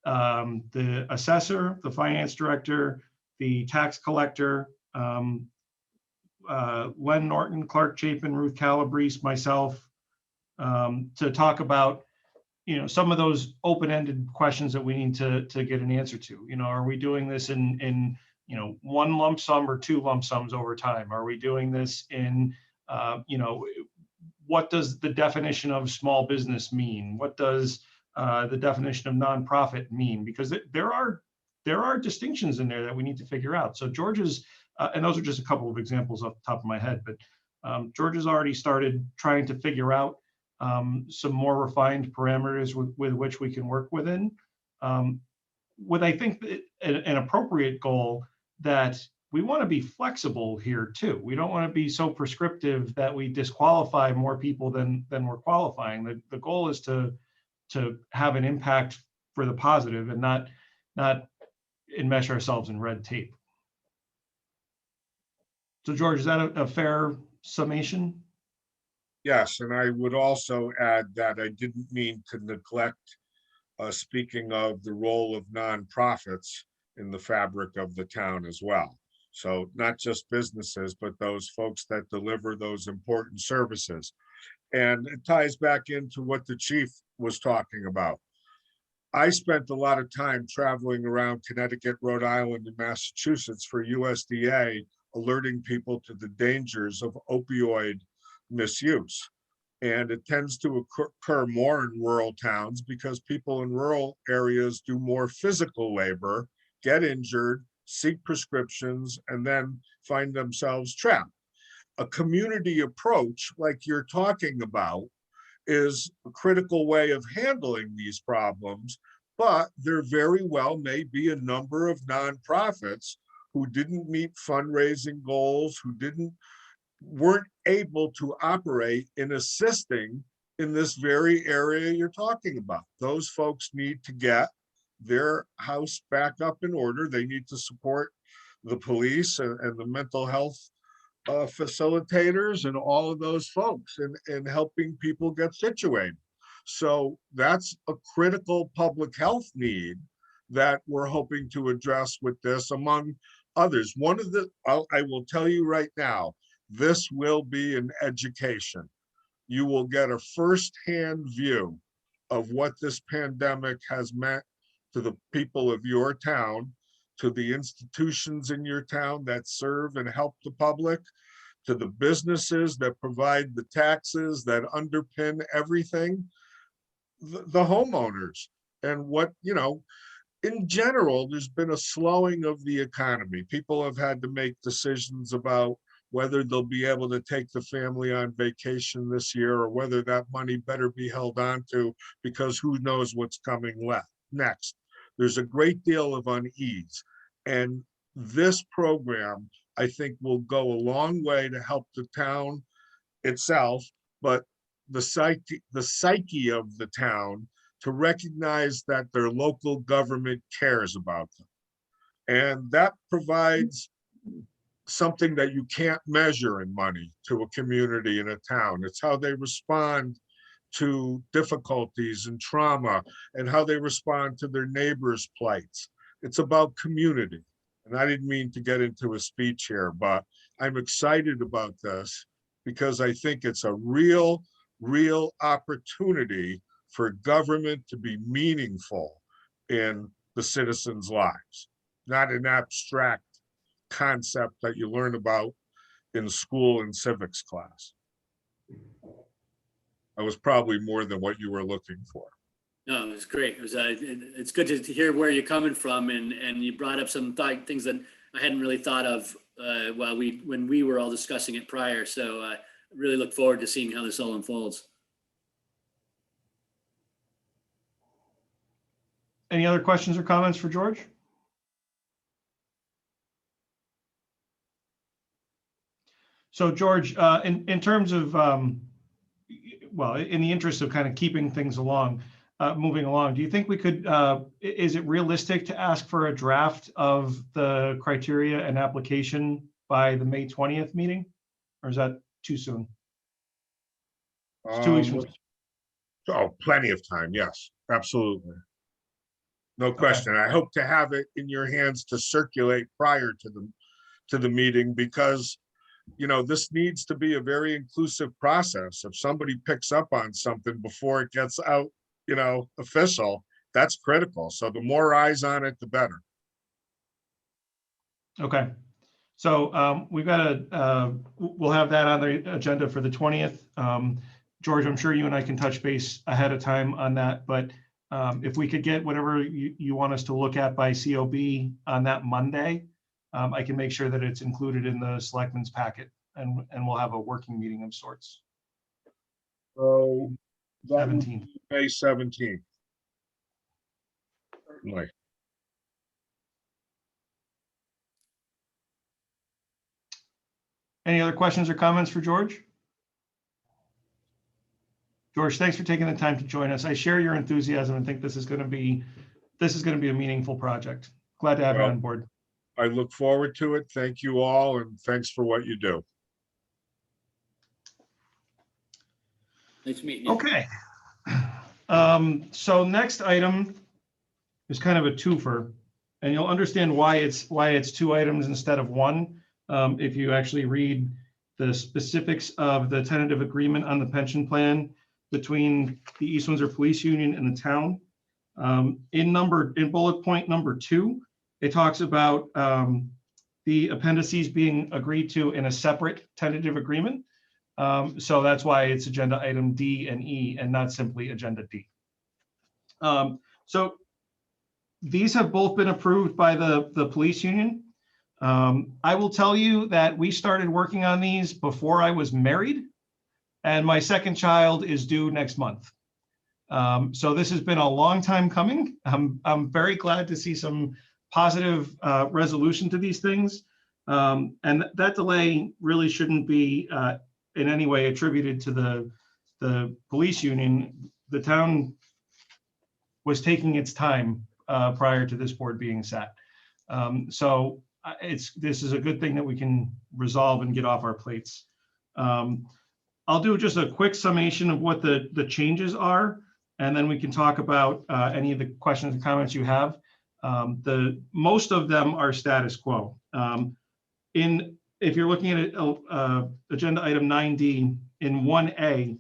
the assessor, the finance director, the tax collector, Len Norton, Clark Chapin, Ruth Calabrese, myself, to talk about, you know, some of those open-ended questions that we need to get an answer to. You know, are we doing this in you know, one lump sum or 2 lump sums over time? Are we doing this in, you know, what does the definition of small business mean? What does the definition of nonprofit mean? Because there are distinctions in there that we need to figure out. So George's, and those are just a couple of examples off the top of my head, but George has already started trying to figure out some more refined parameters with which we can work within. With, I think, an appropriate goal that we want to be flexible here too. We don't want to be so prescriptive that we disqualify more people than we're qualifying. The goal is to have an impact for the positive and not enmesh ourselves in red tape. So George, is that a fair summation? Yes, and I would also add that I didn't mean to neglect speaking of the role of nonprofits in the fabric of the town as well. So not just businesses, but those folks that deliver those important services. And it ties back into what the chief was talking about. I spent a lot of time traveling around Connecticut, Rhode Island, and Massachusetts for USDA, alerting people to the dangers of opioid misuse. And it tends to occur more in rural towns because people in rural areas do more physical labor, get injured, seek prescriptions, and then find themselves trapped. A community approach like you're talking about is a critical way of handling these problems, but there very well may be a number of nonprofits who didn't meet fundraising goals, who weren't able to operate in assisting in this very area you're talking about. Those folks need to get their house back up in order. They need to support the police and the mental health facilitators and all of those folks in helping people get situated. So that's a critical public health need that we're hoping to address with this, among others. One of the, I will tell you right now, this will be an education. You will get a firsthand view of what this pandemic has meant to the people of your town, to the institutions in your town that serve and help the public, to the businesses that provide the taxes that underpin everything, the homeowners. And what, you know, in general, there's been a slowing of the economy. People have had to make decisions about whether they'll be able to take the family on vacation this year or whether that money better be held on to because who knows what's coming next. There's a great deal of unease. And this program, I think, will go a long way to help the town itself, but the psyche of the town to recognize that their local government cares about them. And that provides something that you can't measure in money to a community in a town. It's how they respond to difficulties and trauma and how they respond to their neighbors' plights. It's about community. And I didn't mean to get into a speech here, but I'm excited about this because I think it's a real opportunity for government to be meaningful in the citizens' lives, not an abstract concept that you learn about in school and civics class. That was probably more than what you were looking for. No, it was great. It was, it's good to hear where you're coming from, and you brought up some things that I hadn't really thought of when we were all discussing it prior. So I really look forward to seeing how this all unfolds. Any other questions or comments for George? So George, in terms of, well, in the interest of kind of keeping things along, moving along, do you think we could, is it realistic to ask for a draft of the criteria and application by the May 20th meeting? Or is that too soon? It's 2 weeks from. Oh, plenty of time. Yes, absolutely. No question. I hope to have it in your hands to circulate prior to the meeting, because this needs to be a very inclusive process. If somebody picks up on something before it gets out, official, that's critical. So the more eyes on it, the better. Okay. So we've got we'll have that on the agenda for the 20th. George, I'm sure you and I can touch base ahead of time on that, but if we could get whatever you want us to look at by COB on that Monday, I can make sure that it's included in the selectmen's packet, and we'll have a working meeting of sorts. So that would 17th. be May 17th. Certainly. Any other questions or comments for George? George, thanks for taking the time to join us. I share your enthusiasm and think this is going to be a meaningful project. Glad to have you Well, on board. I look forward to it. Thank you all, and thanks for what you do. Nice meeting you. Okay. So next item is kind of a twofer, and you'll understand why it's two items instead of one if you actually read the specifics of the tentative agreement on the pension plan between the East Windsor Police Union and the town. In bullet point number 2, it talks about the appendices being agreed to in a separate tentative agreement. So that's why it's agenda item D and E and not simply agenda D. So these have both been approved by the police union. I will tell you that we started working on these before I was married, and my second child is due next month. So this has been a long time coming. I'm very glad to see some positive resolution to these things. And that delay really shouldn't be in any way attributed to the police union. The town was taking its time prior to this board being set. So this is a good thing that we can resolve and get off our plates. I'll do just a quick summation of what the changes are, and then we can talk about any of the questions and comments you have. Most of them are status quo. If you're looking at agenda item 9D in 1A,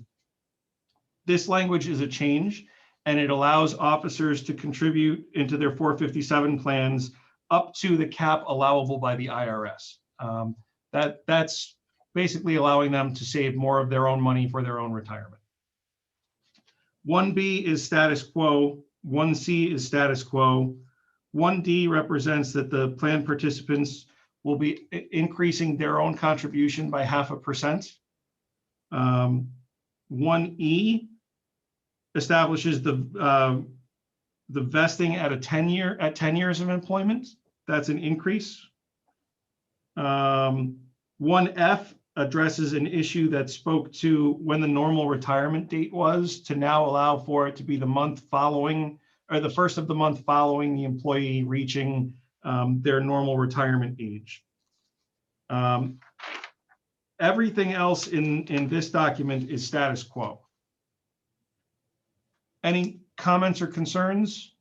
this language is a change, and it allows officers to contribute into their 457 plans up to the cap allowable by the IRS. That's basically allowing them to save more of their own money for their own retirement. 1B is status quo, 1C is status quo, 1D represents that the plan participants will be increasing their own contribution by 0.5%. 1E establishes the vesting at 10 years of employment. That's an increase. 1F addresses an issue that spoke to when the normal retirement date was, to now allow for it to be the month following, or the first of the month following the employee reaching their normal retirement age. Everything else in this document is status quo. Any comments or concerns,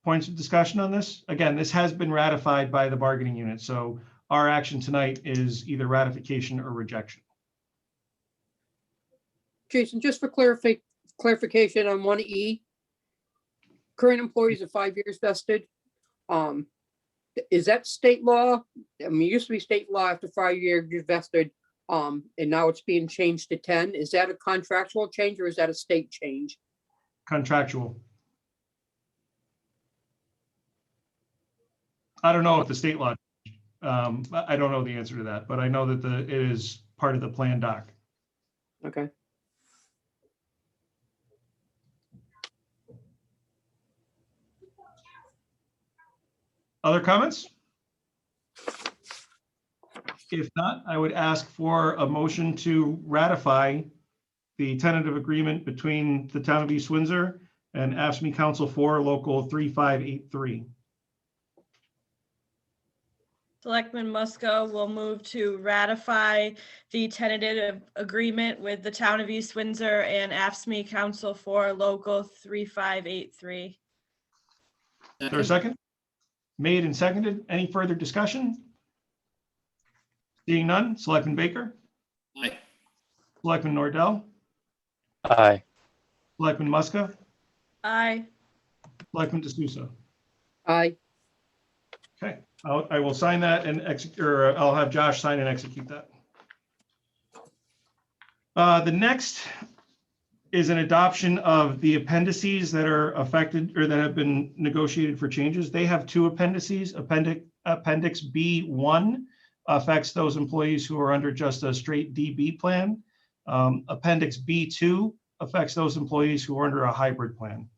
points of discussion on this? Again, this has been ratified by the bargaining unit, so our action tonight is either ratification or rejection. Jason, just for clarification on 1E, current employees are 5 years vested. Is that state law? I mean, it used to be state law after 5 years you're vested, and now it's being changed to 10. Is that a contractual change or is that a state change? Contractual. I don't know if the state law, I don't know the answer to that, but I know that it is part of the plan doc. Okay. Other comments? If not, I would ask for a motion to ratify the tentative agreement between the town of East Windsor and AFSCME Council 4 Local 3583. Selectman Muska will move to ratify the tentative agreement with the town of East Windsor and AFSCME Council for Local 3583. Is there a second? Made and seconded. Any further discussion? Seeing none, Selectman Baker, Aye. Selectman Nordell, Aye. Selectman Muska, Aye. Selectman D'Souza. Aye. Okay, I will sign that and execute, or I'll have Josh sign and execute that. The next is an adoption of the appendices that are affected or that have been negotiated for changes. They have two appendices. Appendix B1 affects those employees who are under just a straight DB plan. Appendix B2 affects those employees who are under a hybrid plan.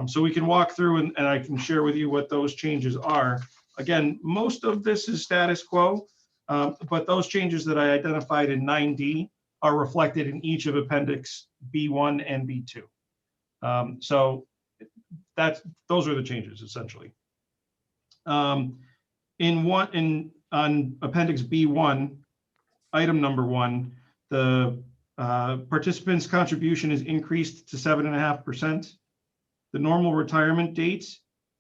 So we can walk through and I can share with you what those changes are. Again, most of this is status quo, but those changes that I identified in 9D are reflected in each of Appendix B1 and B2. So those are the changes essentially. On Appendix B1, item number 1, the participant's contribution is increased to 7.5%. The normal retirement date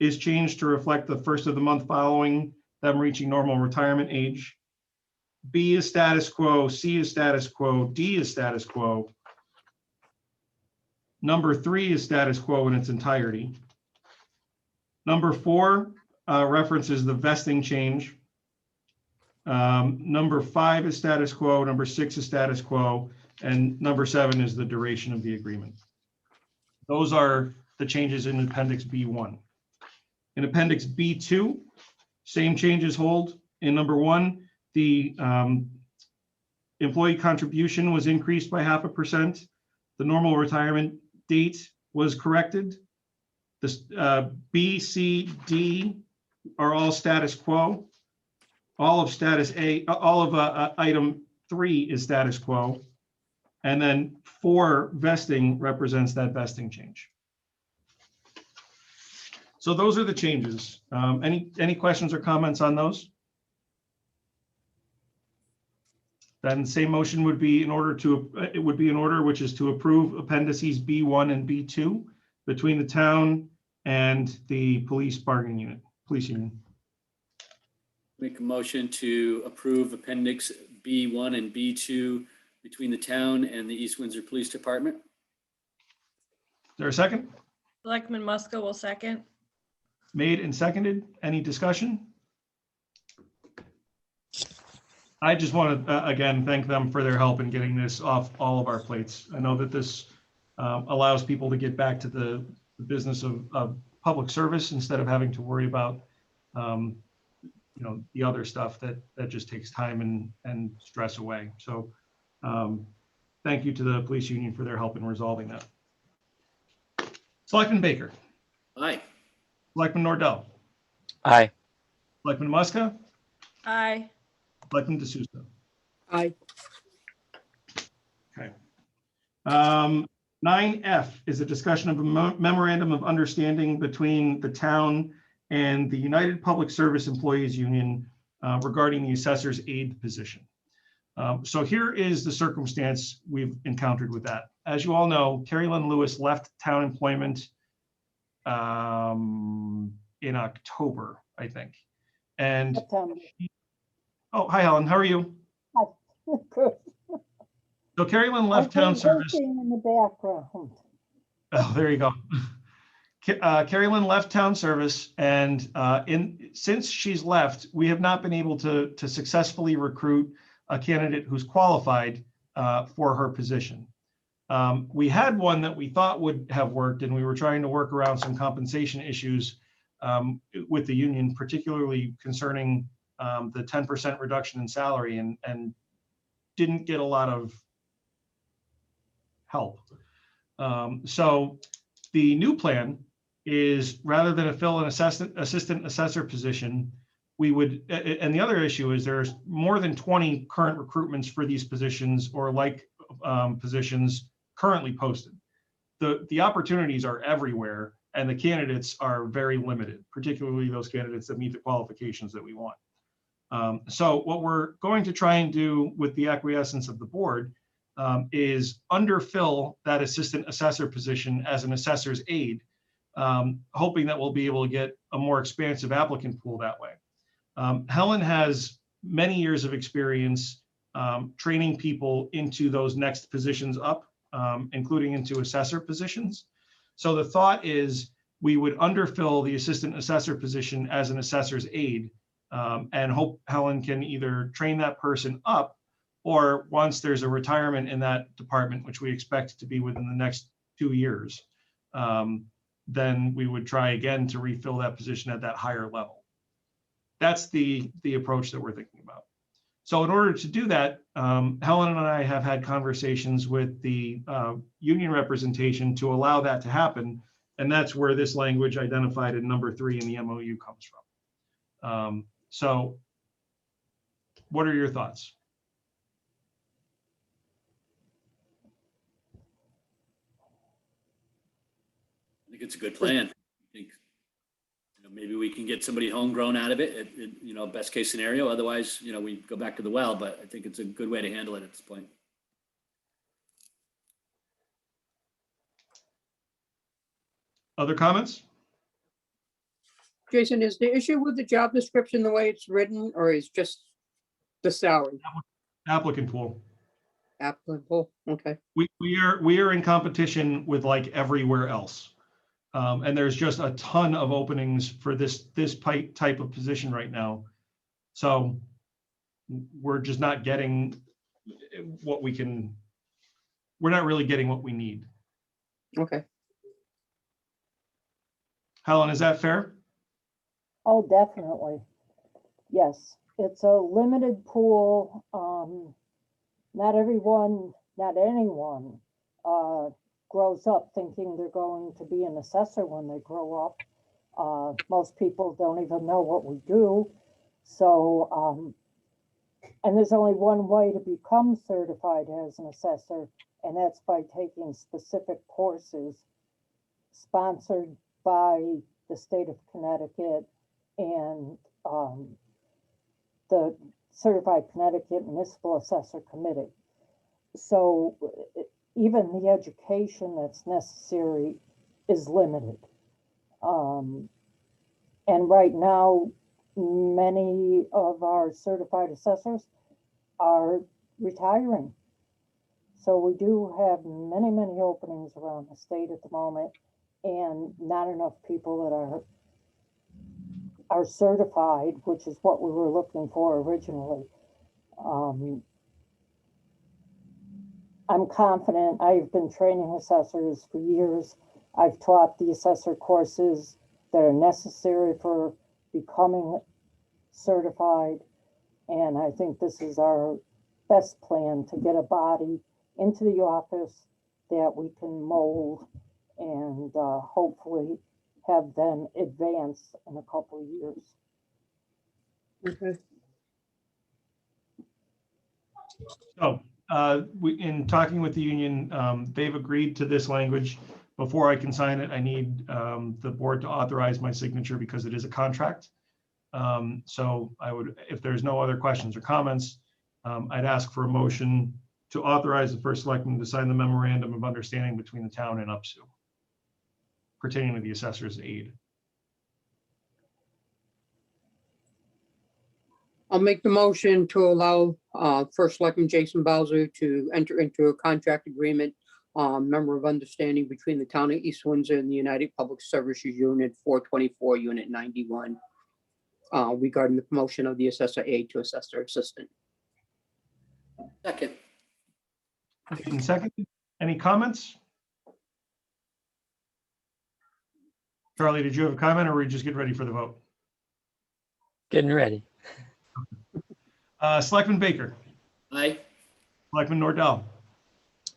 is changed to reflect the first of the month following them reaching normal retirement age. B is status quo, C is status quo, D is status quo. Number 3 is status quo in its entirety. Number 4 references the vesting change. Number 5 is status quo, number 6 is status quo, and number 7 is the duration of the agreement. Those are the changes in Appendix B1. In Appendix B2, same changes hold. In number 1, the employee contribution was increased by 0.5%. The normal retirement date was corrected. The B, C, D are all status quo. All of status A, all of item 3 is status quo. And then 4 vesting represents that vesting change. So those are the changes. Any questions or comments on those? Then same motion would be in order which is to approve appendices B1 and B2 between the town and the police bargaining unit, police union. Make a motion to approve Appendix B1 and B2 between the town and the East Windsor Police Department. Is there a second? Selectman Muska will second. Made and seconded. Any discussion? I just want to, again, thank them for their help in getting this off all of our plates. I know that this allows people to get back to the business of public service instead of having to worry about, the other stuff that just takes time and stress away. So thank you to the police union for their help in resolving that. Selectman Baker. Aye. Selectman Nordell. Aye. Selectman Muska. Aye. Selectman D'Souza. Aye. Okay. 9F is a discussion of a memorandum of understanding between the town and the United Public Service Employees Union regarding the assessor's aide position. So here is the circumstance we've encountered with that. As you all know, Carrie Lynn Lewis left town employment in October, I think. And oh, hi Helen, how are you? Good. So Carrie Lynn left town service. In the background. Oh, there you go. Carrie Lynn left town service, and since she's left, we have not been able to successfully recruit a candidate who's qualified for her position. We had one that we thought would have worked, and we were trying to work around some compensation issues with the union, particularly concerning the 10% reduction in salary, and didn't get a lot of help. So the new plan is, rather than fill an assistant assessor position, we would, and the other issue is there's more than 20 current recruitments for these positions or like positions currently posted. The opportunities are everywhere and the candidates are very limited, particularly those candidates that meet the qualifications that we want. So what we're going to try and do with the acquiescence of the board is underfill that assistant assessor position as an assessor's aide, hoping that we'll be able to get a more expansive applicant pool that way. Helen has many years of experience training people into those next positions up, including into assessor positions. So the thought is we would underfill the assistant assessor position as an assessor's aide, and hope Helen can either train that person up, or once there's a retirement in that department, which we expect to be within the next 2 years, then we would try again to refill that position at that higher level. That's the approach that we're thinking about. So in order to do that, Helen and I have had conversations with the union representation to allow that to happen. And that's where this language identified in number 3 in the MOU comes from. So what are your thoughts? I think it's a good plan. I think, maybe we can get somebody homegrown out of it, best case scenario. Otherwise, we go back to the well, but I think it's a good way to handle it at this point. Other comments? Jason, is the issue with the job description the way it's written, or is just the salary Applicant pool. applicable? Okay. We are in competition with like everywhere else. And there's just a ton of openings for this type of position right now. So we're just not getting what we can, we're not really getting what we need. Okay. Helen, is that fair? Oh, definitely. Yes, it's a limited pool. Not everyone, not anyone grows up thinking they're going to be an assessor when they grow up. Most people don't even know what we do. So, and there's only one way to become certified as an assessor, and that's by taking specific courses sponsored by the state of Connecticut and the Certified Connecticut Municipal Assessor Committee. So even the education that's necessary is limited. And right now, many of our certified assessors are retiring. So we do have many, many openings around the state at the moment, and not enough people that are certified, which is what we were looking for originally. I'm confident. I've been training assessors for years. I've taught the assessor courses that are necessary for becoming certified. And I think this is our best plan to get a body into the office that we can mold and hopefully have them advance in a couple of years. Okay. So in talking with the union, they've agreed to this language. Before I can sign it, I need the board to authorize my signature because it is a contract. So I would, if there's no other questions or comments, I'd ask for a motion to authorize the first selectman to sign the memorandum of understanding between the town and UPSU pertaining to the assessor's aid. I'll make the motion to allow First Selectman Jason Bowser to enter into a contract agreement, member of understanding between the town of East Windsor and the United Public Services Unit 424, Unit 91, regarding the promotion of the assessor aide to assessor assistant. Second. Second, any comments? Charlie, did you have a comment or were you just getting ready for the vote? Getting ready. Selectman Baker, Aye. Selectman Nordell,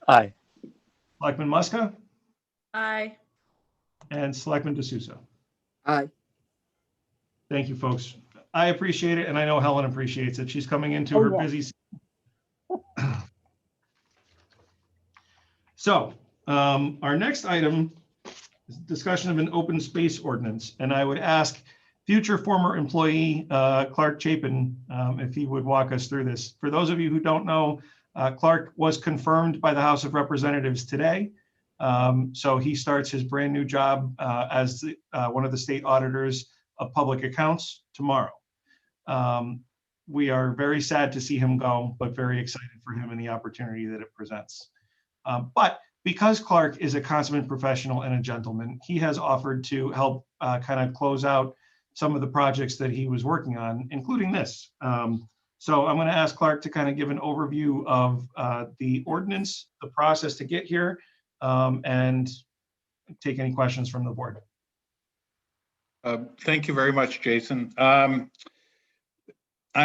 Aye. Selectman Muska, Aye. and Selectman D'Souza. Aye. Thank you, folks. I appreciate it, and I know Helen appreciates it. She's coming into Oh, her yeah. busy. So, our next item is discussion of an open space ordinance, and I would ask future former employee Clark Chapin if he would walk us through this. For those of you who don't know, Clark was confirmed by the House of Representatives today. So he starts his brand new job as one of the state auditors of public accounts tomorrow. We are very sad to see him go, but very excited for him and the opportunity that it presents. But because Clark is a consummate professional and a gentleman, he has offered to help kind of close out some of the projects that he was working on, including this. So I'm going to ask Clark to kind of give an overview of the ordinance, the process to get here, and take any questions from the board. Thank you very much, Jason. I'm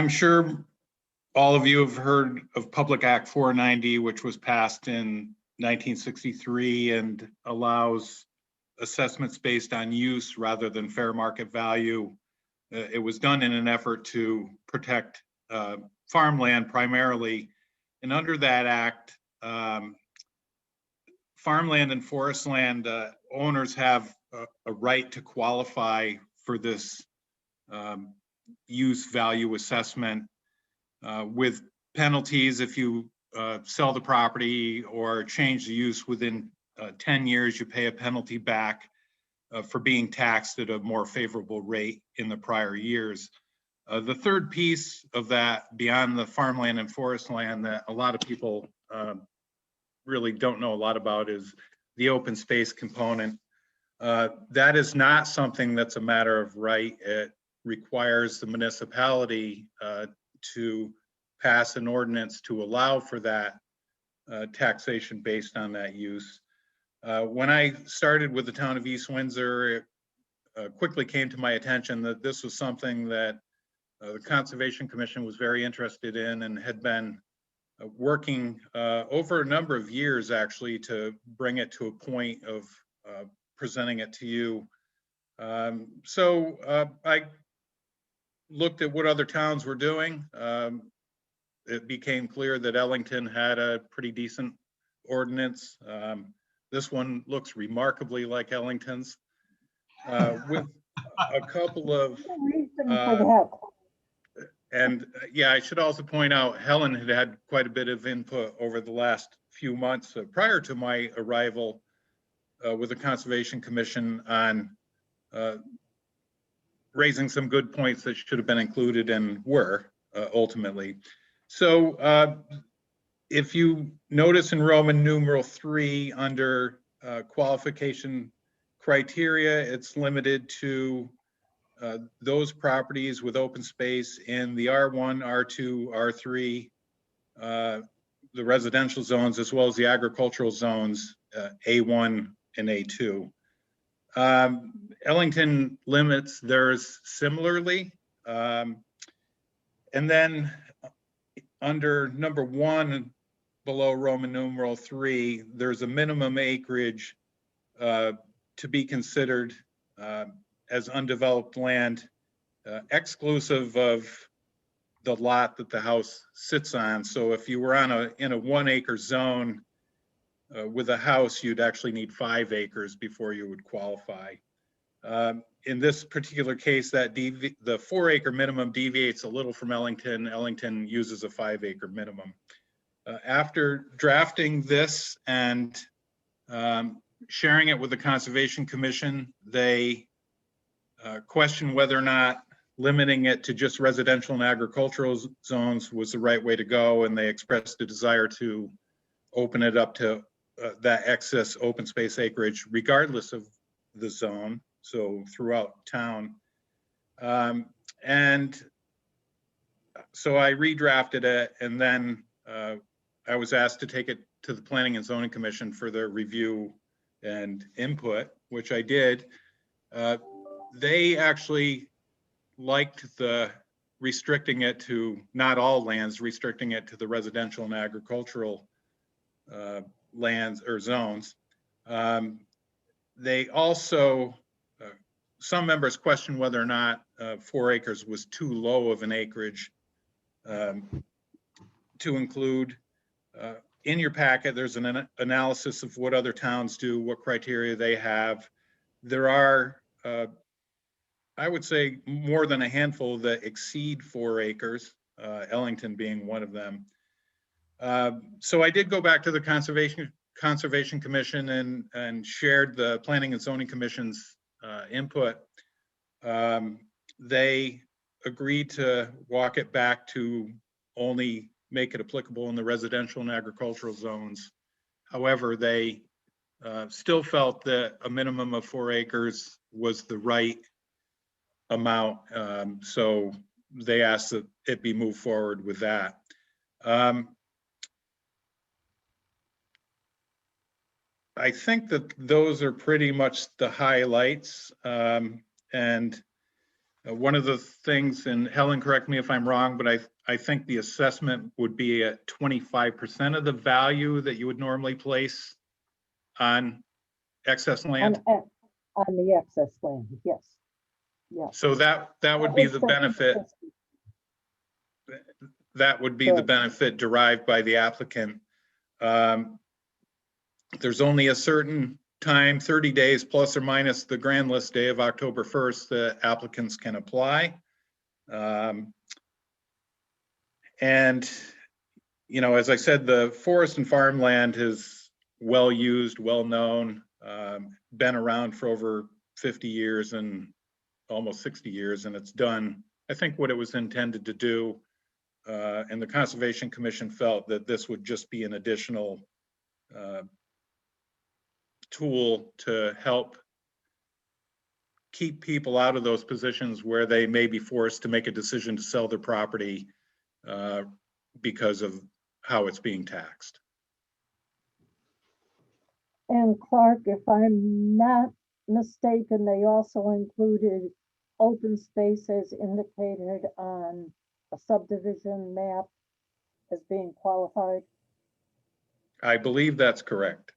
sure all of you have heard of Public Act 490, which was passed in 1963 and allows assessments based on use rather than fair market value. It was done in an effort to protect farmland primarily. And under that act, farmland and forest land owners have a right to qualify for this use value assessment with penalties if you sell the property or change the use within 10 years, you pay a penalty back for being taxed at a more favorable rate in the prior years. The third piece of that, beyond the farmland and forest land that a lot of people really don't know a lot about, is the open space component. That is not something that's a matter of right. It requires the municipality to pass an ordinance to allow for that taxation based on that use. When I started with the town of East Windsor, it quickly came to my attention that this was something that the Conservation Commission was very interested in and had been working over a number of years actually to bring it to a point of presenting it to you. So I looked at what other towns were doing. It became clear that Ellington had a pretty decent ordinance. This one looks remarkably like Ellington's, with a couple of, Reason for that. and yeah, I should also point out, Helen had had quite a bit of input over the last few months prior to my arrival with the Conservation Commission on raising some good points that should have been included and were ultimately. So if you notice in Roman numeral 3 under qualification criteria, it's limited to those properties with open space in the R1, R2, R3, the residential zones, as well as the agricultural zones, A1 and A2. Ellington limits theirs similarly. And then under number 1 below Roman numeral 3, there's a minimum acreage to be considered as undeveloped land, exclusive of the lot that the house sits on. So if you were on in a 1 acre zone with a house, you'd actually need 5 acres before you would qualify. In this particular case, that the 4 acre minimum deviates a little from Ellington. Ellington uses a 5 acre minimum. After drafting this and sharing it with the Conservation Commission, they questioned whether or not limiting it to just residential and agricultural zones was the right way to go, and they expressed a desire to open it up to that excess open space acreage regardless of the zone, so throughout town. And so I redrafted it, and then I was asked to take it to the Planning and Zoning Commission for their review and input, which I did. They actually liked the restricting it to not all lands, restricting it to the residential and agricultural lands or zones. They also, some members questioned whether or not 4 acres was too low of an acreage to include. In your packet, there's an analysis of what other towns do, what criteria they have. There are, I would say, more than a handful that exceed 4 acres, Ellington being one of them. So I did go back to the Conservation Commission and shared the Planning and Zoning Commission's input. They agreed to walk it back to only make it applicable in the residential and agricultural zones. However, they still felt that a minimum of 4 acres was the right amount. So they asked that it be moved forward with that. I think that those are pretty much the highlights. And one of the things, and Helen, correct me if I'm wrong, but I think the assessment would be at 25% of the value that you would normally place on excess land. On the excess land, yes. Yeah. So that would be the benefit. That would be the benefit derived by the applicant. There's only a certain time, 30 days plus or minus the grand list day of October 1st, that applicants can apply. And, you know, as I said, the forest and farmland is well used, well known, been around for over 50 years and almost 60 years, and it's done, I think, what it was intended to do. And the Conservation Commission felt that this would just be an additional tool to help keep people out of those positions where they may be forced to make a decision to sell their property because of how it's being taxed. And Clark, if I'm not mistaken, they also included open space as indicated on a subdivision map as being qualified. I believe that's correct.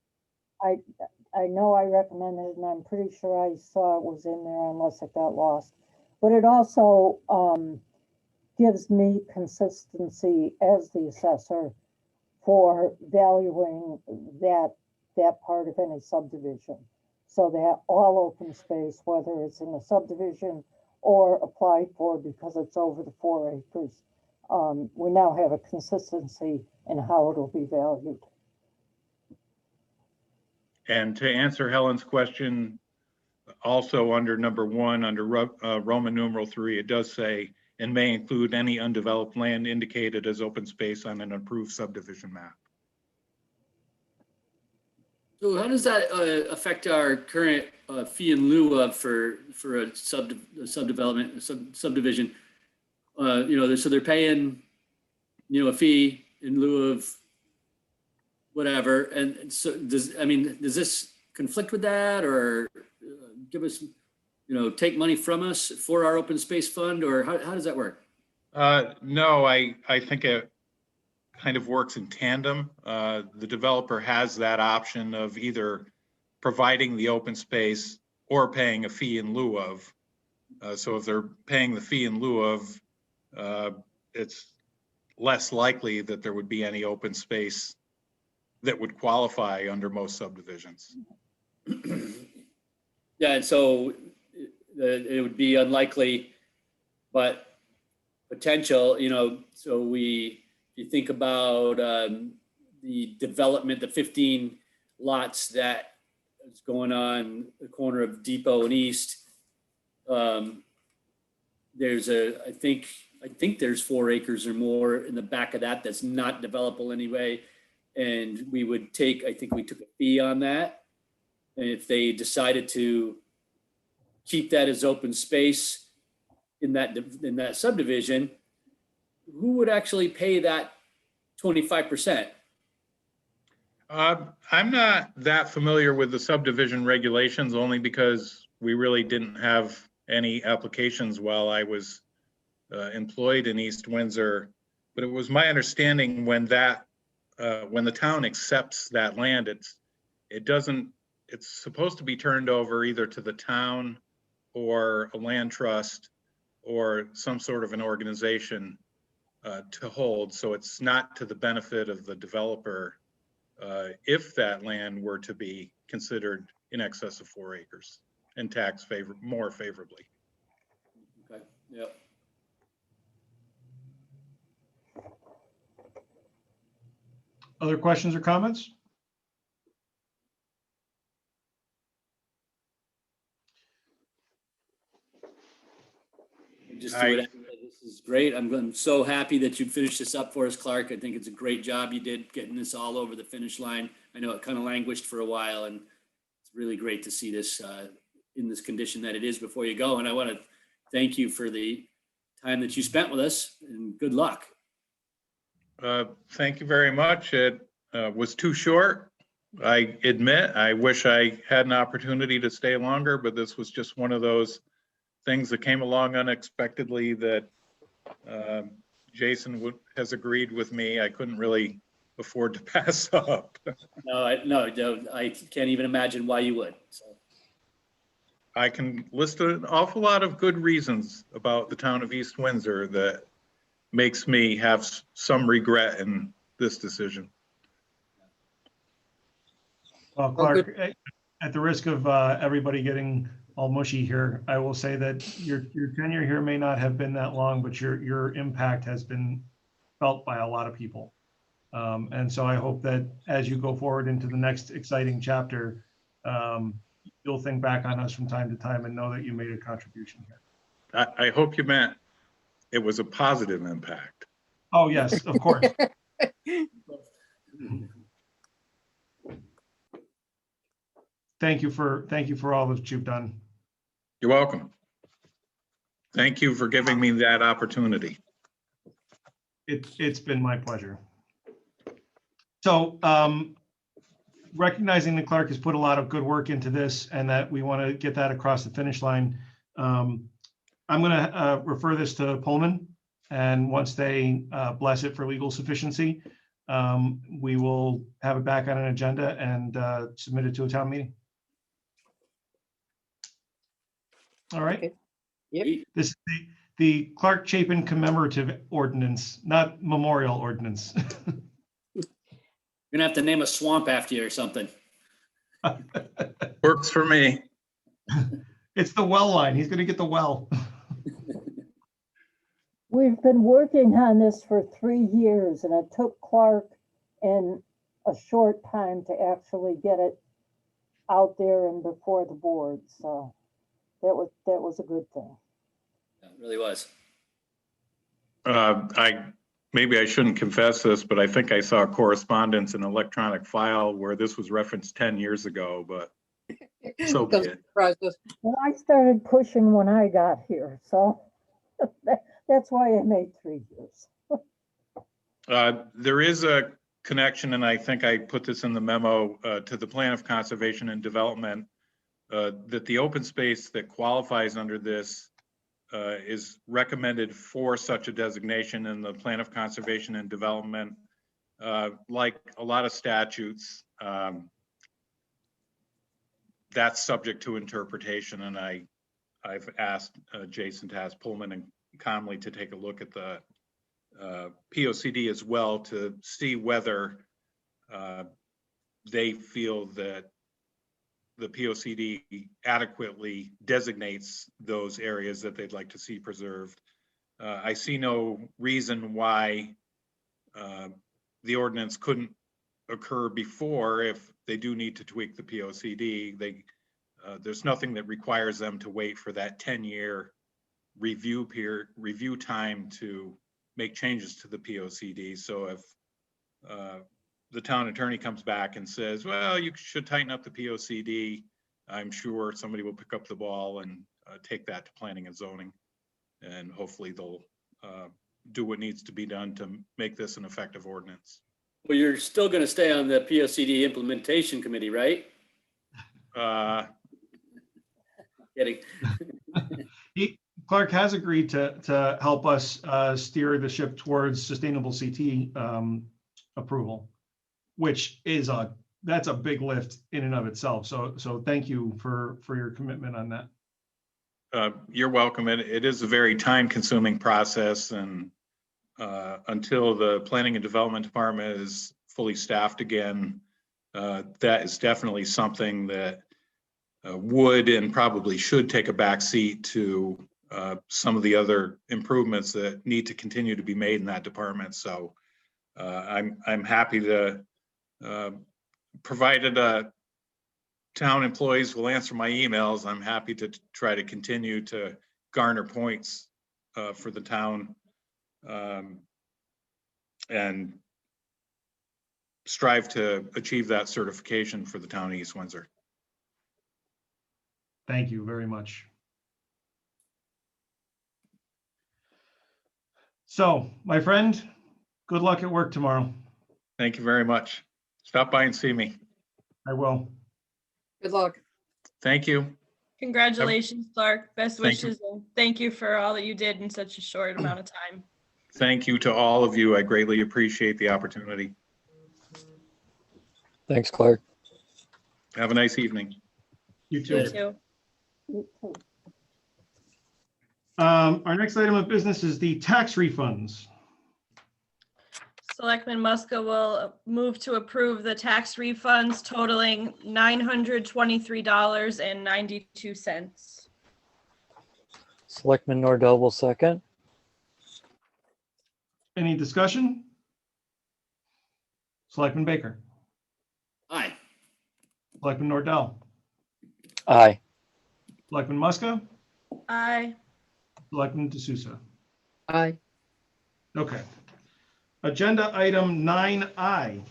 I know I recommended it, and I'm pretty sure I saw it was in there unless it got lost. But it also gives me consistency as the assessor for valuing that part of any subdivision. So that all open space, whether it's in a subdivision or applied for because it's over the 4 acres, we now have a consistency in how it'll be valued. And to answer Helen's question, also under number 1, under Roman numeral 3, it does say, and may include any undeveloped land indicated as open space on an approved subdivision map. So how does that affect our current fee in lieu of for a subdivision? You know, so they're paying, you know, a fee in lieu of whatever. And so does this conflict with that, or give us, you know, take money from us for our open space fund, or how does that work? No, I think it kind of works in tandem. The developer has that option of either providing the open space or paying a fee in lieu of. So if they're paying the fee in lieu of, it's less likely that there would be any open space that would qualify under most subdivisions. Yeah, and so it would be unlikely, but potential, you know, so you think about the development, the 15 lots that is going on the corner of Depot and East. There's I think there's 4 acres or more in the back of that that's not developable anyway. And we would take, I think we took a fee on that. And if they decided to keep that as open space in that subdivision, who would actually pay that 25%? I'm not that familiar with the subdivision regulations, only because we really didn't have any applications while I was employed in East Windsor. But it was my understanding when the town accepts that land, it's supposed to be turned over either to the town or a land trust or some sort of an organization to hold. So it's not to the benefit of the developer if that land were to be considered in excess of 4 acres and taxed more favorably. Okay, yep. Other questions or comments? Just do it. This is great. I'm so happy that you finished this up for us, Clark. I think it's a great job you did getting this all over the finish line. I know it kind of languished for a while, and it's really great to see this in this condition that it is before you go. And I want to thank you for the time that you spent with us, and good luck. Thank you very much. It was too short. I admit, I wish I had an opportunity to stay longer, but this was just one of those things that came along unexpectedly that Jason has agreed with me. I couldn't really afford to pass up. No, I can't even imagine why you would. So. I can list an awful lot of good reasons about the town of East Windsor that makes me have some regret in this decision. Well, Clark, at the risk of everybody getting all mushy here, I will say that your tenure here may not have been that long, but your impact has been felt by a lot of people. And so I hope that as you go forward into the next exciting chapter, you'll think back on us from time to time and know that you made a contribution here. I hope you meant it was a positive impact. Oh, yes, of course. Thank you for all that you've done. You're welcome. Thank you for giving me that opportunity. It's been my pleasure. So recognizing that Clark has put a lot of good work into this and that we want to get that across the finish line, I'm going to refer this to Pullman, and once they bless it for legal sufficiency, we will have it back on an agenda and submit it to a town meeting. All right. Okay. Yep. This is the Clark Chapin commemorative ordinance, not memorial ordinance. You're gonna have to name a swamp after you or something. Works for me. It's the well line. He's going to get the well. We've been working on this for 3 years, and it took Clark in a short time to actually get it out there and before the board. So that was a good thing. Yeah, it really was. Maybe I shouldn't confess this, but I think I saw correspondence in electronic file where this was referenced 10 years ago, but so be it. Well, I started pushing when I got here, so that's why I made 3 years. There is a connection, and I think I put this in the memo to the Plan of Conservation and Development, that the open space that qualifies under this is recommended for such a designation in the Plan of Conservation and Development. Like a lot of statutes, that's subject to interpretation, and I've asked Jason to ask Pullman and Conley to take a look at the POCD as well to see whether they feel that the POCD adequately designates those areas that they'd like to see preserved. I see no reason why the ordinance couldn't occur before if they do need to tweak the POCD. There's nothing that requires them to wait for that 10-year review time to make changes to the POCD. So if the town attorney comes back and says, well, you should tighten up the POCD, I'm sure somebody will pick up the ball and take that to planning and zoning. And hopefully they'll do what needs to be done to make this an effective ordinance. Well, you're still going to stay on the POCD implementation committee, right? Kidding. Clark has agreed to help us steer the ship towards sustainable CT approval, which is that's a big lift in and of itself. So thank you for your commitment on that. You're welcome. It is a very time-consuming process, and until the Planning and Development Department is fully staffed again, that is definitely something that would and probably should take a back seat to some of the other improvements that need to continue to be made in that department. So I'm happy to, provided town employees will answer my emails, I'm happy to try to continue to garner points for the town and strive to achieve that certification for the town of East Windsor. Thank you very much. So, my friend, good luck at work tomorrow. Thank you very much. Stop by and see me. I will. Good luck. Thank you. Congratulations, Clark. Best Thank you. wishes, and thank you for all that you did in such a short amount of time. Thank you to all of you. I greatly appreciate the opportunity. Thanks, Clark. Have a nice evening. You too. You too. You too. Our next item of business is the tax refunds. Selectman Muska will move to approve the tax refunds totaling $923.92. Selectman Nordell will second. Any discussion? Selectman Baker, Aye. Selectman Nordell, Aye. Selectman Muska, Aye. Selectman D'Souza. Aye. Okay. Agenda item 9I.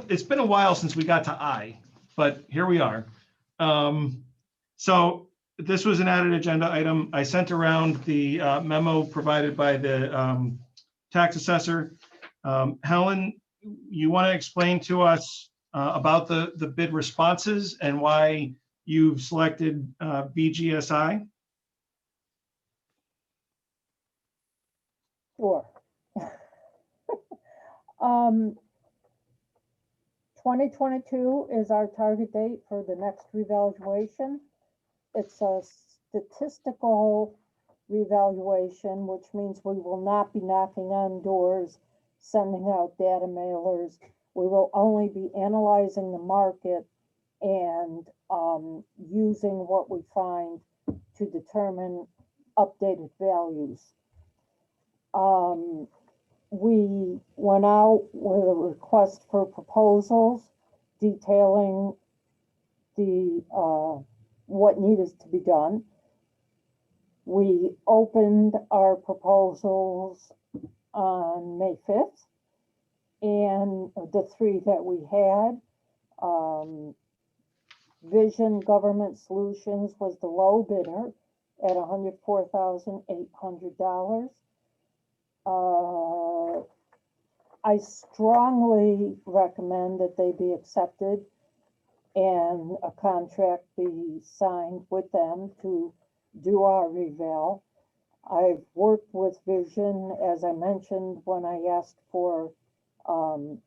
It's been a while since we got to I, but here we are. So this was an added agenda item. I sent around the memo provided by the tax assessor. Helen, you want to explain to us about the bid responses and why you've selected BGSI? Sure. 2022 is our target date for the next revaluation. It's a statistical revaluation, which means we will not be knocking on doors, sending out data mailers. We will only be analyzing the market and using what we find to determine updated values. We went out with a request for proposals detailing the what needed to be done. We opened our proposals on May 5th, and the three that we had, Vision Government Solutions was the low bidder at $104,800. I strongly recommend that they be accepted and a contract be signed with them to do our reval. I've worked with Vision, as I mentioned, when I asked for the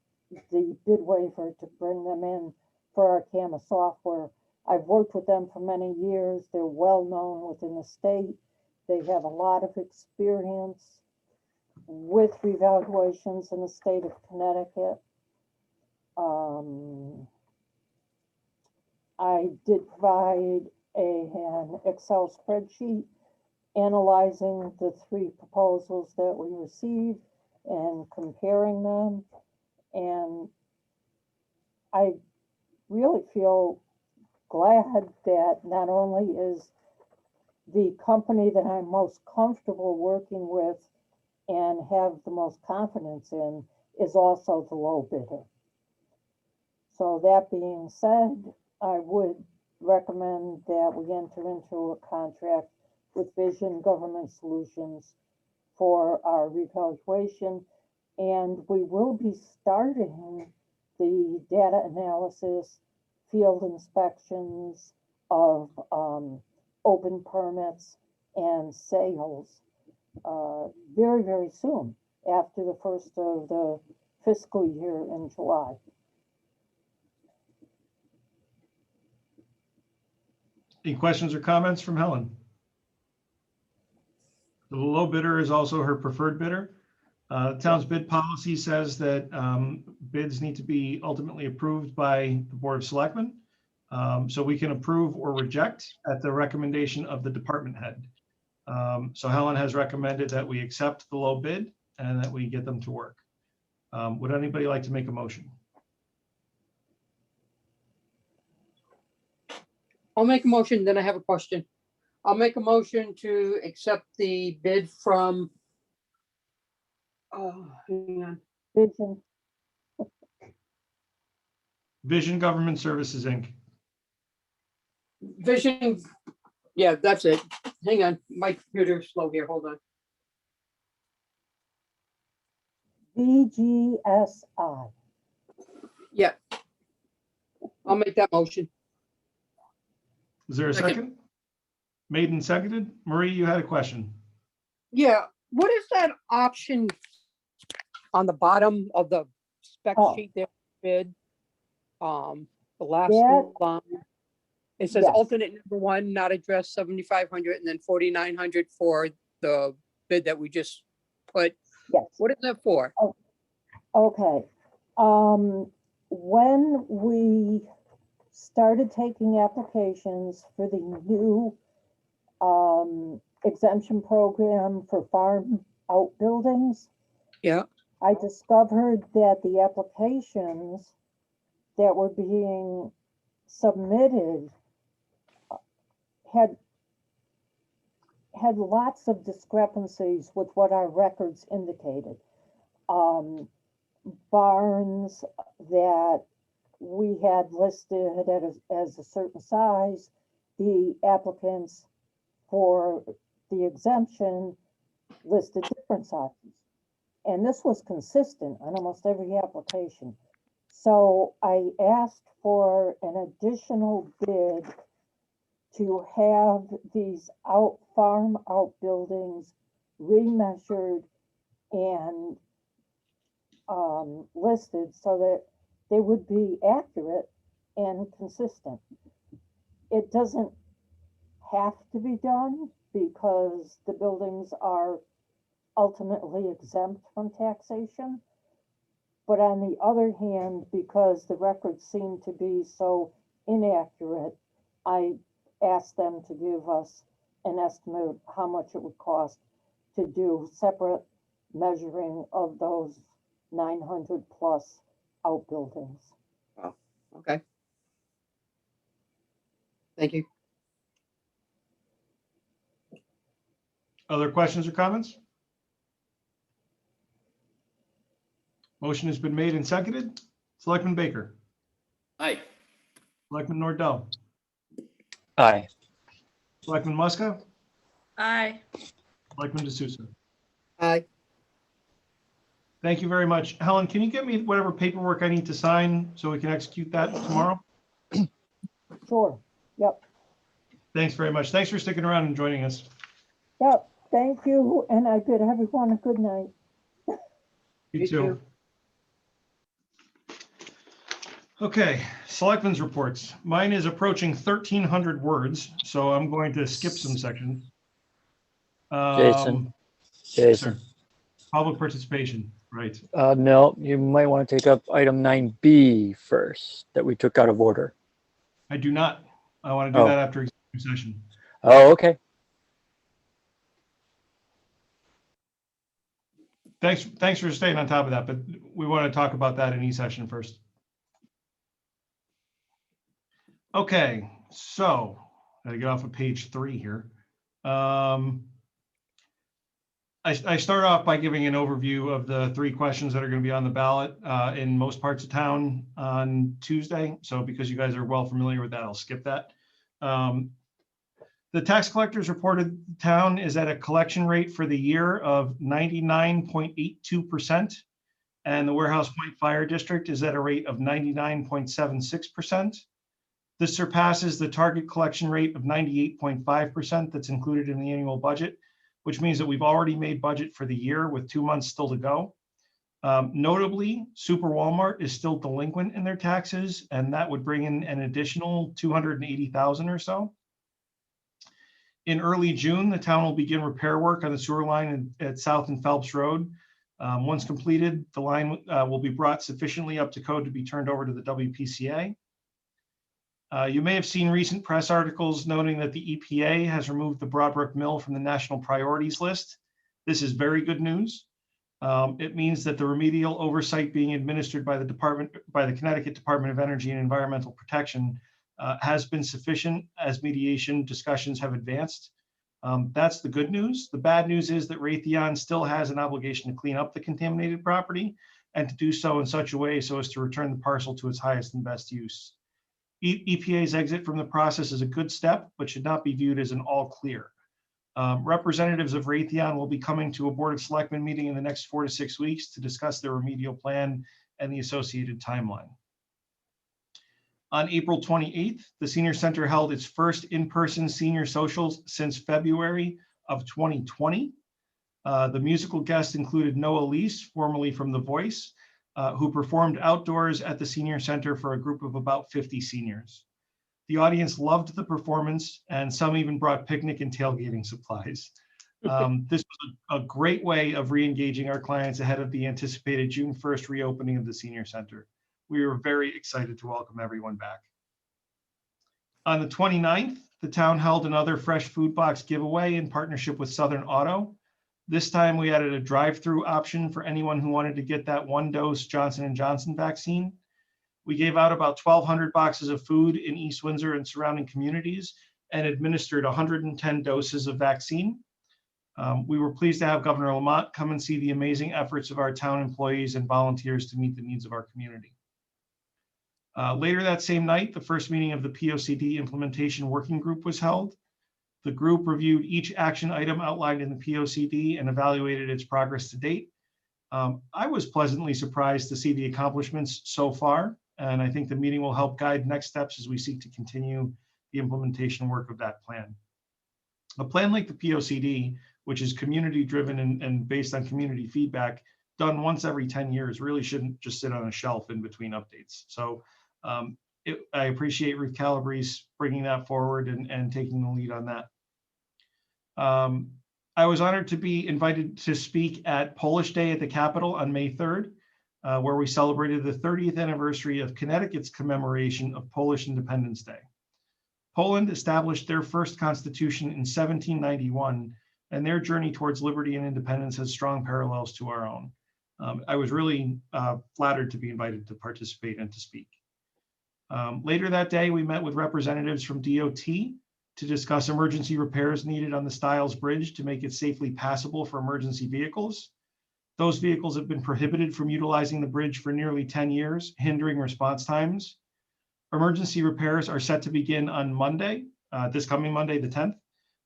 bid waiver to bring them in for our CAMA software. I've worked with them for many years. They're well known within the state. They have a lot of experience with revaluations in the state of Connecticut. I did provide an Excel spreadsheet analyzing the three proposals that we received and comparing them. And I really feel glad that not only is the company that I'm most comfortable working with and have the most confidence in is also the low bidder. So that being said, I would recommend that we enter into a contract with Vision Government Solutions for our revaluation. And we will be starting the data analysis, field inspections of open permits and sales very, very soon after the first of the fiscal year in July. Any questions or comments from Helen? The low bidder is also her preferred bidder. Town's bid policy says that bids need to be ultimately approved by the Board of Selectmen. So we can approve or reject at the recommendation of the department head. So Helen has recommended that we accept the low bid and that we get them to work. Would anybody like to make a motion? I'll make a motion, then I have a question. I'll make a motion to accept the bid from, hang on, Vision, Vision Government Services, Inc. Vision, yeah, that's it. Hang on, my computer's slow here, hold on. VGSI. Yeah. I'll make that motion. Is there a Second. second? Made and seconded. Marie, you had a question. Yeah, what is that option on the bottom of the spec Oh. sheet there, bid? The last That- line. It says Yes. alternate number one, not addressed 7,500 and then 4,900 for the bid that we just put. Yes. What is that for? Okay. When we started taking applications for the new exemption program for farm outbuildings, Yeah, I discovered that the applications that were being submitted had lots of discrepancies with what our records indicated. Barns that we had listed as a certain size, the applicants for the exemption listed different sizes. And this was consistent on almost every application. So I asked for an additional bid to have these farm outbuildings remeasured and listed so that they would be accurate and consistent. It doesn't have to be done because the buildings are ultimately exempt from taxation. But on the other hand, because the records seem to be so inaccurate, I asked them to give us an estimate of how much it would cost to do separate measuring of those 900 plus outbuildings. okay. Thank you. Other questions or comments? Motion has been made and seconded. Selectman Baker, Aye. Selectman Nordell, Aye. Selectman Muska, Aye. Selectman D'Souza. Aye. Thank you very much. Helen, can you get me whatever paperwork I need to sign so we can execute that tomorrow? Sure. Yep. Thanks very much. Thanks for sticking around and joining us. Yep. Thank you. And I bid everyone a good night. You Me too. too. Okay, Selectmen's reports. Mine is approaching 1,300 words, so I'm going to skip some sections. Jason. Jason. Public participation, right. No, you might want to take up item 9B first that we took out of order. I do not. I want to do Oh. that after executive session. Oh, okay. Thanks for staying on top of that, but we want to talk about that in e-session first. Okay, so I get off of page 3 here. I start off by giving an overview of the 3 questions that are going to be on the ballot in most parts of town on Tuesday. So because you guys are well familiar with that, I'll skip that. The tax collectors reported the town is at a collection rate for the year of 99.82%, and the Warehouse Point Fire District is at a rate of 99.76%. This surpasses the target collection rate of 98.5% that's included in the annual budget, which means that we've already made budget for the year with 2 months still to go. Notably, Super Walmart is still delinquent in their taxes, and that would bring in an additional 280,000 or so. In early June, the town will begin repair work on the sewer line at South and Phelps Road. Once completed, the line will be brought sufficiently up to code to be turned over to the WPCA. You may have seen recent press articles noting that the EPA has removed the Broadbrook Mill from the national priorities list. This is very good news. It means that the remedial oversight being administered by the Connecticut Department of Energy and Environmental Protection has been sufficient as mediation discussions have advanced. That's the good news. The bad news is that Raytheon still has an obligation to clean up the contaminated property and to do so in such a way so as to return the parcel to its highest and best use. EPA's exit from the process is a good step, but should not be viewed as an all clear. Representatives of Raytheon will be coming to a Board of Selectmen meeting in the next 4 to 6 weeks to discuss their remedial plan and the associated timeline. On April 28th, the Senior Center held its first in-person senior socials since February of 2020. The musical guests included Noah Leese, formerly from The Voice, who performed outdoors at the Senior Center for a group of about 50 seniors. The audience loved the performance, and some even brought picnic and tailgating supplies. This was a great way of re-engaging our clients ahead of the anticipated June 1st reopening of the Senior Center. We were very excited to welcome everyone back. On the 29th, the town held another fresh food box giveaway in partnership with Southern Auto. This time we added a drive-through option for anyone who wanted to get that 1-dose Johnson & Johnson vaccine. We gave out about 1,200 boxes of food in East Windsor and surrounding communities and administered 110 doses of vaccine. We were pleased to have Governor Lamont come and see the amazing efforts of our town employees and volunteers to meet the needs of our community. Later that same night, the first meeting of the POCD Implementation Working Group was held. The group reviewed each action item outlined in the POCD and evaluated its progress to date. I was pleasantly surprised to see the accomplishments so far, and I think the meeting will help guide next steps as we seek to continue the implementation work of that plan. A plan like the POCD, which is community-driven and based on community feedback, done once every 10 years, really shouldn't just sit on a shelf in between updates. So I appreciate Ruth Calabrese bringing that forward and taking the lead on that. I was honored to be invited to speak at Polish Day at the Capitol on May 3rd, where we celebrated the 30th anniversary of Connecticut's commemoration of Polish Independence Day. Poland established their first constitution in 1791, and their journey towards liberty and independence has strong parallels to our own. I was really flattered to be invited to participate and to speak. Later that day, we met with representatives from DOT to discuss emergency repairs needed on the Stiles Bridge to make it safely passable for emergency vehicles. Those vehicles have been prohibited from utilizing the bridge for nearly 10 years, hindering response times. Emergency repairs are set to begin on Monday, this coming Monday, the 10th,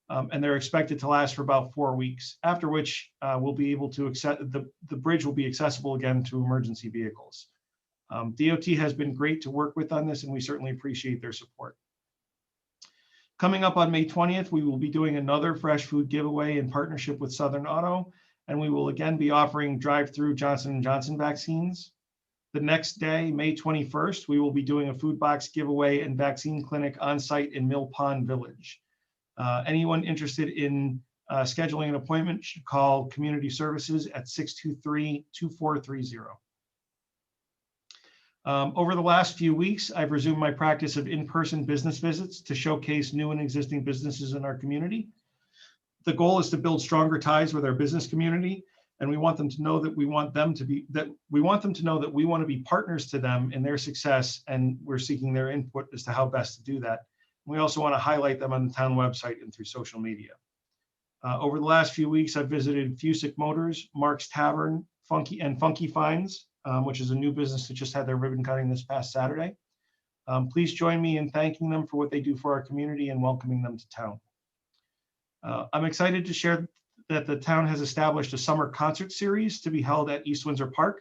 and they're expected to last for about 4 weeks, after which we'll be able to the bridge will be accessible again to emergency vehicles. DOT has been great to work with on this, and we certainly appreciate their support. Coming up on May 20th, we will be doing another fresh food giveaway in partnership with Southern Auto, and we will again be offering drive-through Johnson & Johnson vaccines. The next day, May 21st, we will be doing a food box giveaway and vaccine clinic on site in Mill Pond Village. Anyone interested in scheduling an appointment should call Community Services at 623-2430. Over the last few weeks, I've resumed my practice of in-person business visits to showcase new and existing businesses in our community. The goal is to build stronger ties with our business community, and we want them to know that we want them to know that we want to be partners to them in their success, and we're seeking their input as to how best to do that. We also want to highlight them on the town website and through social media. Over the last few weeks, I've visited Fusick Motors, Mark's Tavern, Funky Finds, which is a new business that just had their ribbon cutting this past Saturday. Please join me in thanking them for what they do for our community and welcoming them to town. I'm excited to share that the town has established a summer concert series to be held at East Windsor Park.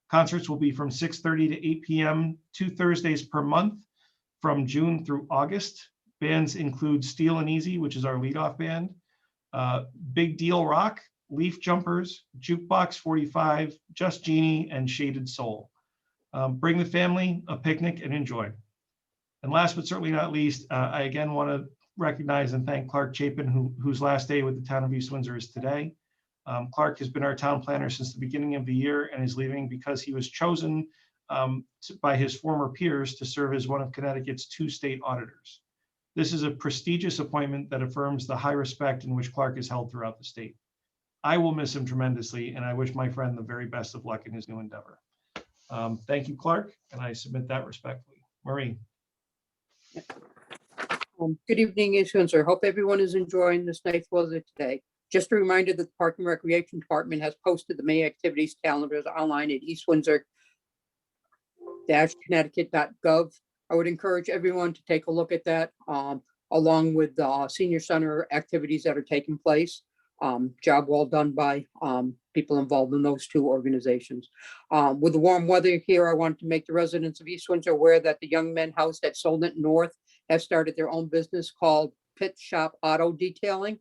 Concerts will be from 6:30 to 8 p.m. 2 Thursdays per month. from June through August. Bands include Steel and Easy, which is our leadoff band, Big Deal Rock, Leaf Jumpers, Jukebox 45, Just Genie, and Shaded Soul. Bring the family, a picnic, and enjoy. And last but certainly not least, I again want to recognize and thank Clark Chapin, whose last day with the town of East Windsor is today. Clark has been our town planner since the beginning of the year and is leaving because he was chosen by his former peers to serve as one of Connecticut's 2 state auditors. This is a prestigious appointment that affirms the high respect in which Clark is held throughout the state. I will miss him tremendously, and I wish my friend the very best of luck in his new endeavor. Thank you, Clark, and I submit that respectfully. Maureen. Good evening, East Windsor. Hope everyone is enjoying this nice weather today. Just a reminder that the Park and Recreation Department has posted the May activities calendars online at eastwindsor-connecticut.gov. I would encourage everyone to take a look at that, along with the senior center activities that are taking place. Job well done by people involved in those 2 organizations. With the warm weather here, I wanted to make the residents of East Windsor aware that the Young Men House at Solent North have started their own business called Pit Shop Auto Detailing.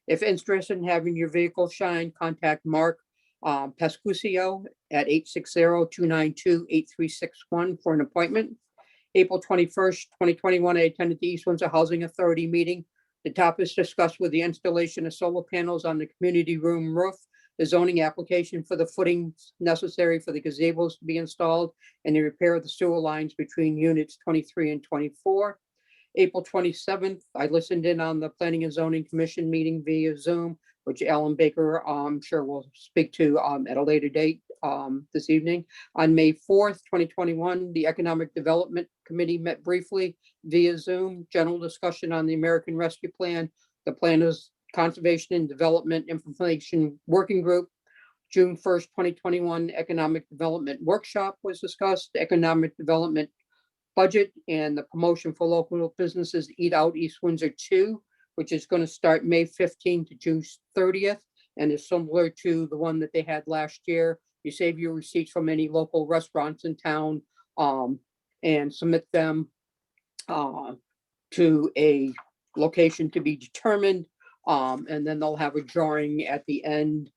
If interested in having your vehicle shine, contact Mark Pescucio at 860-292-8361 for an appointment. April 21st, 2021, I attended the East Windsor Housing Authority meeting. The topics discussed were the installation of solar panels on the community room roof, the zoning application for the footings necessary for the gazebos to be installed, and the repair of the sewer lines between units 23 and 24. April 27th, I listened in on the Planning and Zoning Commission meeting via Zoom, which Alan Baker, I'm sure will speak to at a later date this evening. On May 4th, 2021, the Economic Development Committee met briefly via Zoom, general discussion on the American Rescue Plan, the Planners Conservation and Development Information Working Group. June 1st, 2021, Economic Development Workshop was discussed, economic development budget and the promotion for local businesses Eat Out East Windsor 2, which is going to start May 15th to June 30th and is similar to the one that they had last year. You save your receipts from any local restaurants in town and submit them to a location to be determined. And then they'll have a drawing at the end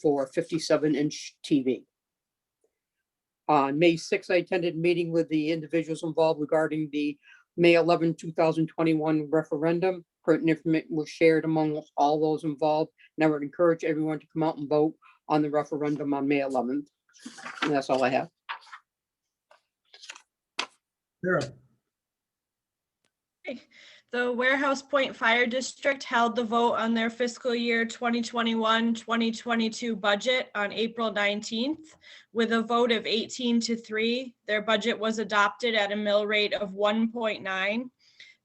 for a 57-inch TV. On May 6th, I attended a meeting with the individuals involved regarding the May 11, 2021 referendum. Pertinent information was shared among all those involved, and I would encourage everyone to come out and vote on the referendum on May 11th. And that's all I have. Sarah. The Warehouse Point Fire District held the vote on their fiscal year 2021-2022 budget on April 19th. With a vote of 18-3, their budget was adopted at a mill rate of 1.9.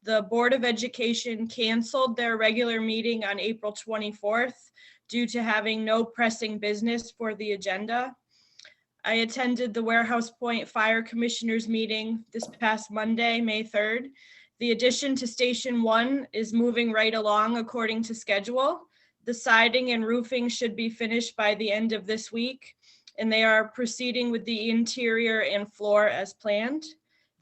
The Board of Education canceled their regular meeting on April 24th due to having no pressing business for the agenda. I attended the Warehouse Point Fire Commissioners meeting this past Monday, May 3rd. The addition to Station 1 is moving right along according to schedule. The siding and roofing should be finished by the end of this week, and they are proceeding with the interior and floor as planned.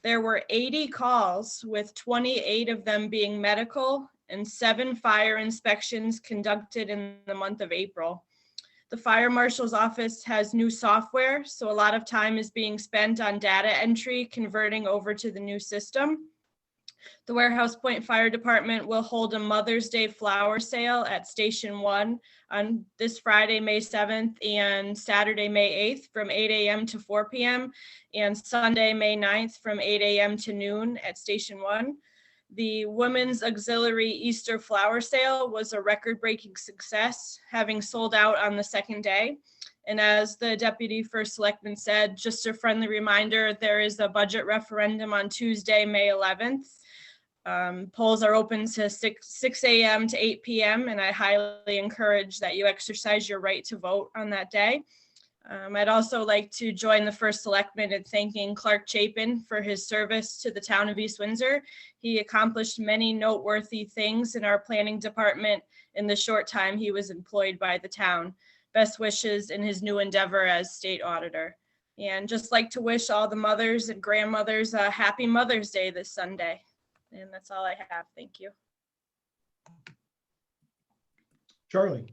There were 80 calls, with 28 of them being medical and 7 fire inspections conducted in the month of April. The fire marshal's office has new software, so a lot of time is being spent on data entry, converting over to the new system. The Warehouse Point Fire Department will hold a Mother's Day flower sale at Station 1 on this Friday, May 7th and Saturday, May 8th from 8 a.m. to 4 p.m. and Sunday, May 9th from 8 a.m. to noon at Station 1. The Women's Auxiliary Easter Flower Sale was a record-breaking success, having sold out on the second day. And as the Deputy First Selectman said, just a friendly reminder, there is a budget referendum on Tuesday, May 11th. Polls are open to 6 a.m. to 8 p.m. and I highly encourage that you exercise your right to vote on that day. I'd also like to join the First Selectman in thanking Clark Chapin for his service to the town of East Windsor. He accomplished many noteworthy things in our planning department in the short time he was employed by the town. Best wishes in his new endeavor as state auditor. And just like to wish all the mothers and grandmothers a happy Mother's Day this Sunday. And that's all I have. Thank you. Charlie.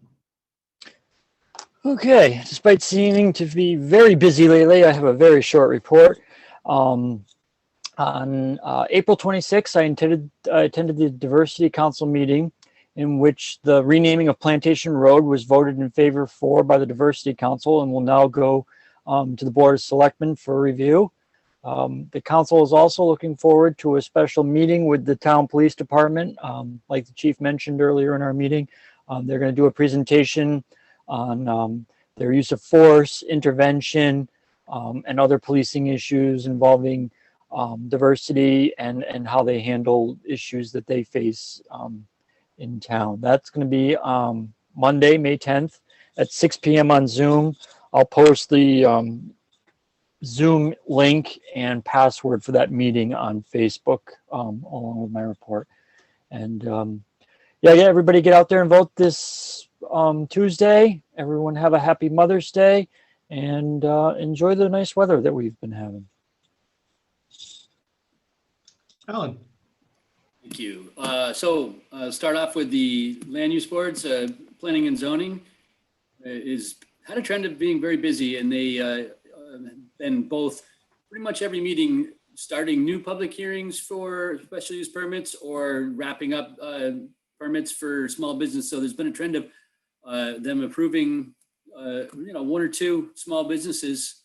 Okay, despite seeming to be very busy lately, I have a very short report. On April 26th, I attended the Diversity Council meeting in which the renaming of Plantation Road was voted in favor for by the Diversity Council and will now go to the Board of Selectmen for review. The council is also looking forward to a special meeting with the town police department. Like the chief mentioned earlier in our meeting, they're going to do a presentation on their use of force, intervention, and other policing issues involving diversity and how they handle issues that they face in town. That's going to be Monday, May 10th at 6 p.m. on Zoom. I'll post the Zoom link and password for that meeting on Facebook along with my report. And yeah, everybody get out there and vote this Tuesday. Everyone have a happy Mother's Day and enjoy the nice weather that we've been having. Alan. Thank you. Start off with the land use boards. Planning and zoning is had a trend of being very busy, and they been both pretty much every meeting starting new public hearings for special use permits or wrapping up permits for small business. So there's been a trend of them approving, one or two small businesses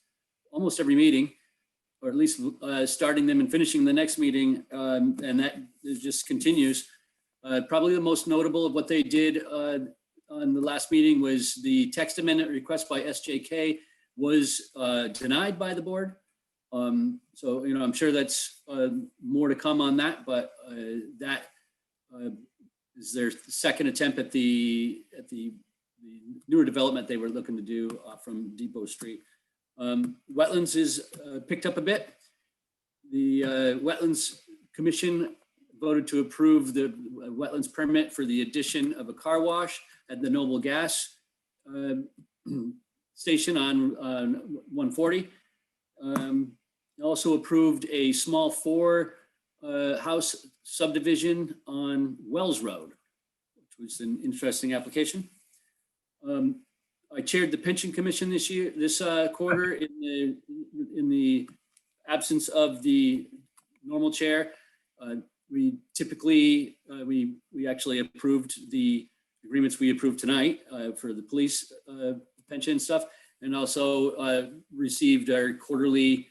almost every meeting, or at least starting them and finishing the next meeting, and that just continues. Probably the most notable of what they did on the last meeting was the text amendment request by SJK was denied by the board. So, I'm sure that's more to come on that, but that is their second attempt at the newer development they were looking to do from Depot Street. Wetlands is picked up a bit. The Wetlands Commission voted to approve the wetlands permit for the addition of a car wash at the Noble Gas station on 140. Also approved a small 4 house subdivision on Wells Road, which was an interesting application. I chaired the pension commission this quarter in the absence of the normal chair. We typically, we actually approved the agreements we approved tonight for the police pension stuff, and also received our quarterly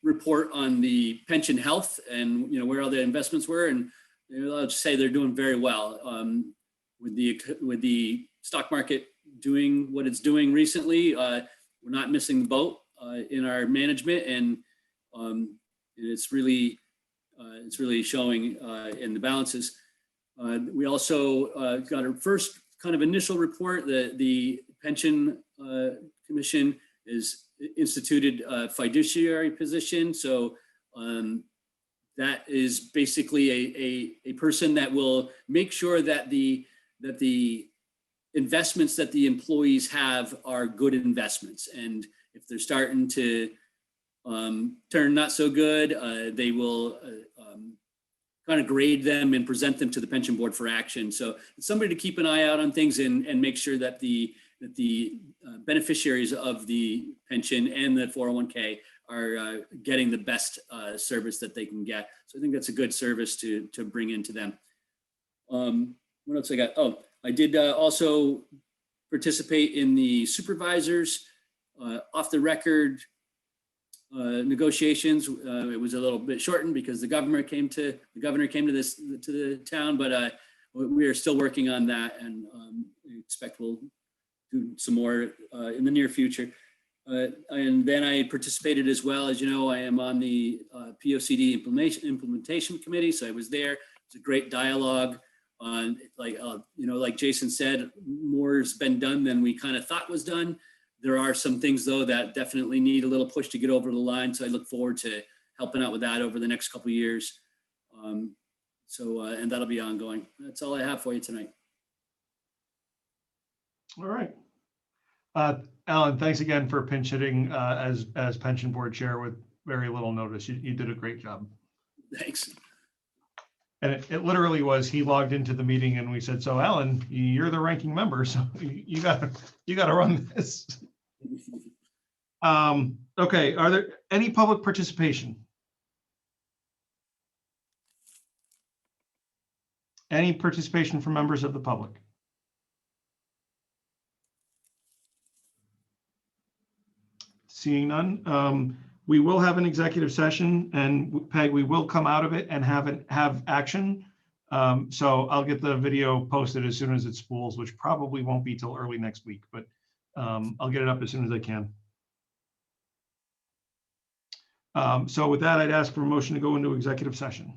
report on the pension health and where all the investments were. And I'll just say they're doing very well. With the stock market doing what it's doing recently, we're not missing the boat in our management, and it's really showing in the balances. We also got our first kind of initial report that the pension commission is instituted a fiduciary position. So that is basically a person that will make sure that the investments that the employees have are good investments. And if they're starting to turn not so good, they will kind of grade them and present them to the pension board for action. So it's somebody to keep an eye out on things and make sure that the beneficiaries of the pension and the 401k are getting the best service that they can get. So I think that's a good service to bring into them. What else I got? Oh, I did also participate in the supervisors off the record negotiations. It was a little bit shortened because the governor came to the town, but we are still working on that, and we expect we'll do some more in the near future. And then I participated as well. As you know, I am on the POCD implementation committee, so I was there. It's a great dialogue on, like Jason said, more's been done than we kind of thought was done. There are some things though that definitely need a little push to get over the line. So I look forward to helping out with that over the next couple of years. And that'll be ongoing. That's all I have for you tonight. All right. Alan, thanks again for pinch hitting as pension board chair with very little notice. You did a great job. Thanks. And it literally was, he logged into the meeting and we said, so Alan, you're the ranking member, so you gotta run this. Okay, are there any public participation? Any participation from members of the public? Seeing none, we will have an executive session, and Peg, we will come out of it and have action. So I'll get the video posted as soon as it spools, which probably won't be till early next week, but I'll get it up as soon as I can. So with that, I'd ask for a motion to go into executive session.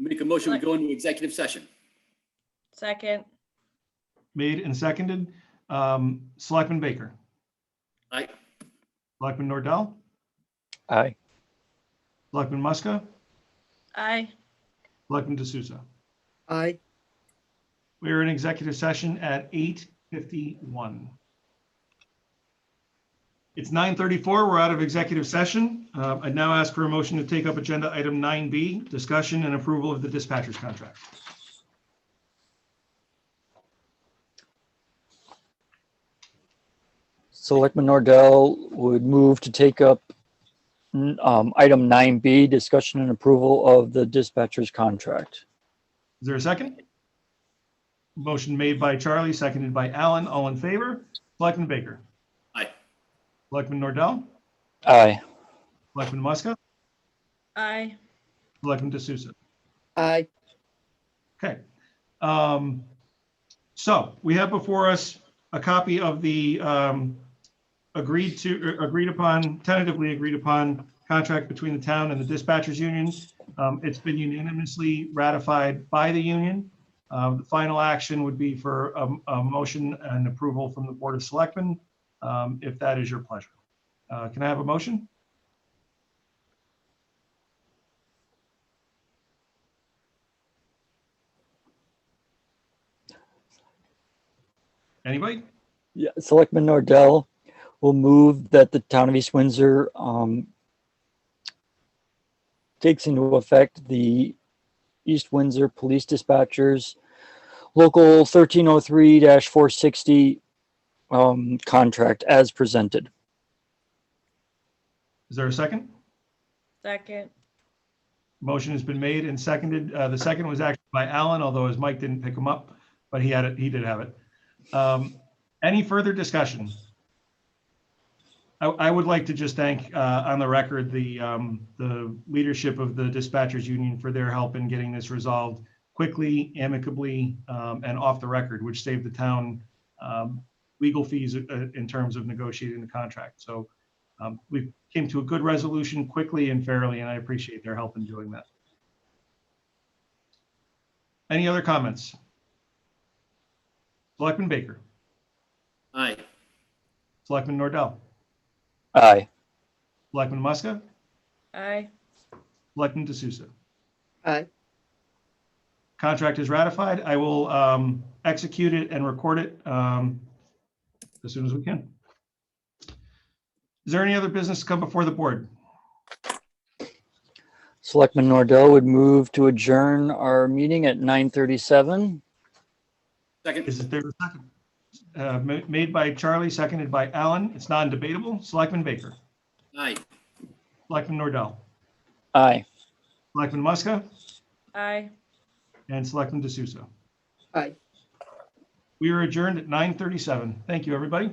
Make a motion, we go into executive session. Second. Made and seconded. Selectman Baker. Aye. Selectman Nordell. Aye. Selectman Muska. Aye. Selectman D'Souza. Aye. We are in executive session at 8:51. It's 9:34. We're out of executive session. I now ask for a motion to take up agenda item 9B, discussion and approval of the dispatcher's contract. Selectman Nordell would move to take up item 9B, discussion and approval of the dispatcher's contract. Is there a second? Motion made by Charlie, seconded by Alan. All in favor? Selectman Baker. Aye. Selectman Nordell. Aye. Selectman Muska. Aye. Selectman D'Souza. Aye. Okay. So we have before us a copy of the tentatively agreed upon contract between the town and the dispatchers union. It's been unanimously ratified by the union. The final action would be for a motion and approval from the Board of Selectmen, if that is your pleasure. Can I have a motion? Anybody? Yeah, Selectman Nordell will move that the town of East Windsor takes into effect the East Windsor Police Dispatchers Local 1303-460 contract as presented. Is there a second? Second. Motion has been made and seconded. The second was actually by Alan, although his mic didn't pick him up, but he had it. He did have it. Any further discussion? I would like to just thank, on the record, the leadership of the dispatchers union for their help in getting this resolved quickly, amicably, and off the record, which saved the town legal fees in terms of negotiating the contract. So we came to a good resolution quickly and fairly, and I appreciate their help in doing that. Any other comments? Selectman Baker. Aye. Selectman Nordell. Aye. Selectman Muska. Aye. Selectman D'Souza. Aye. Contract is ratified. I will execute it and record it as soon as we can. Is there any other business to come before the board? Selectman Nordell would move to adjourn our meeting at 9:37. Second. Is there a second? Made by Charlie, seconded by Alan. It's non-debatable. Selectman Baker. Aye. Selectman Nordell. Aye. Selectman Muska. Aye. And Selectman D'Souza. Aye. We are adjourned at 9:37. Thank you, everybody.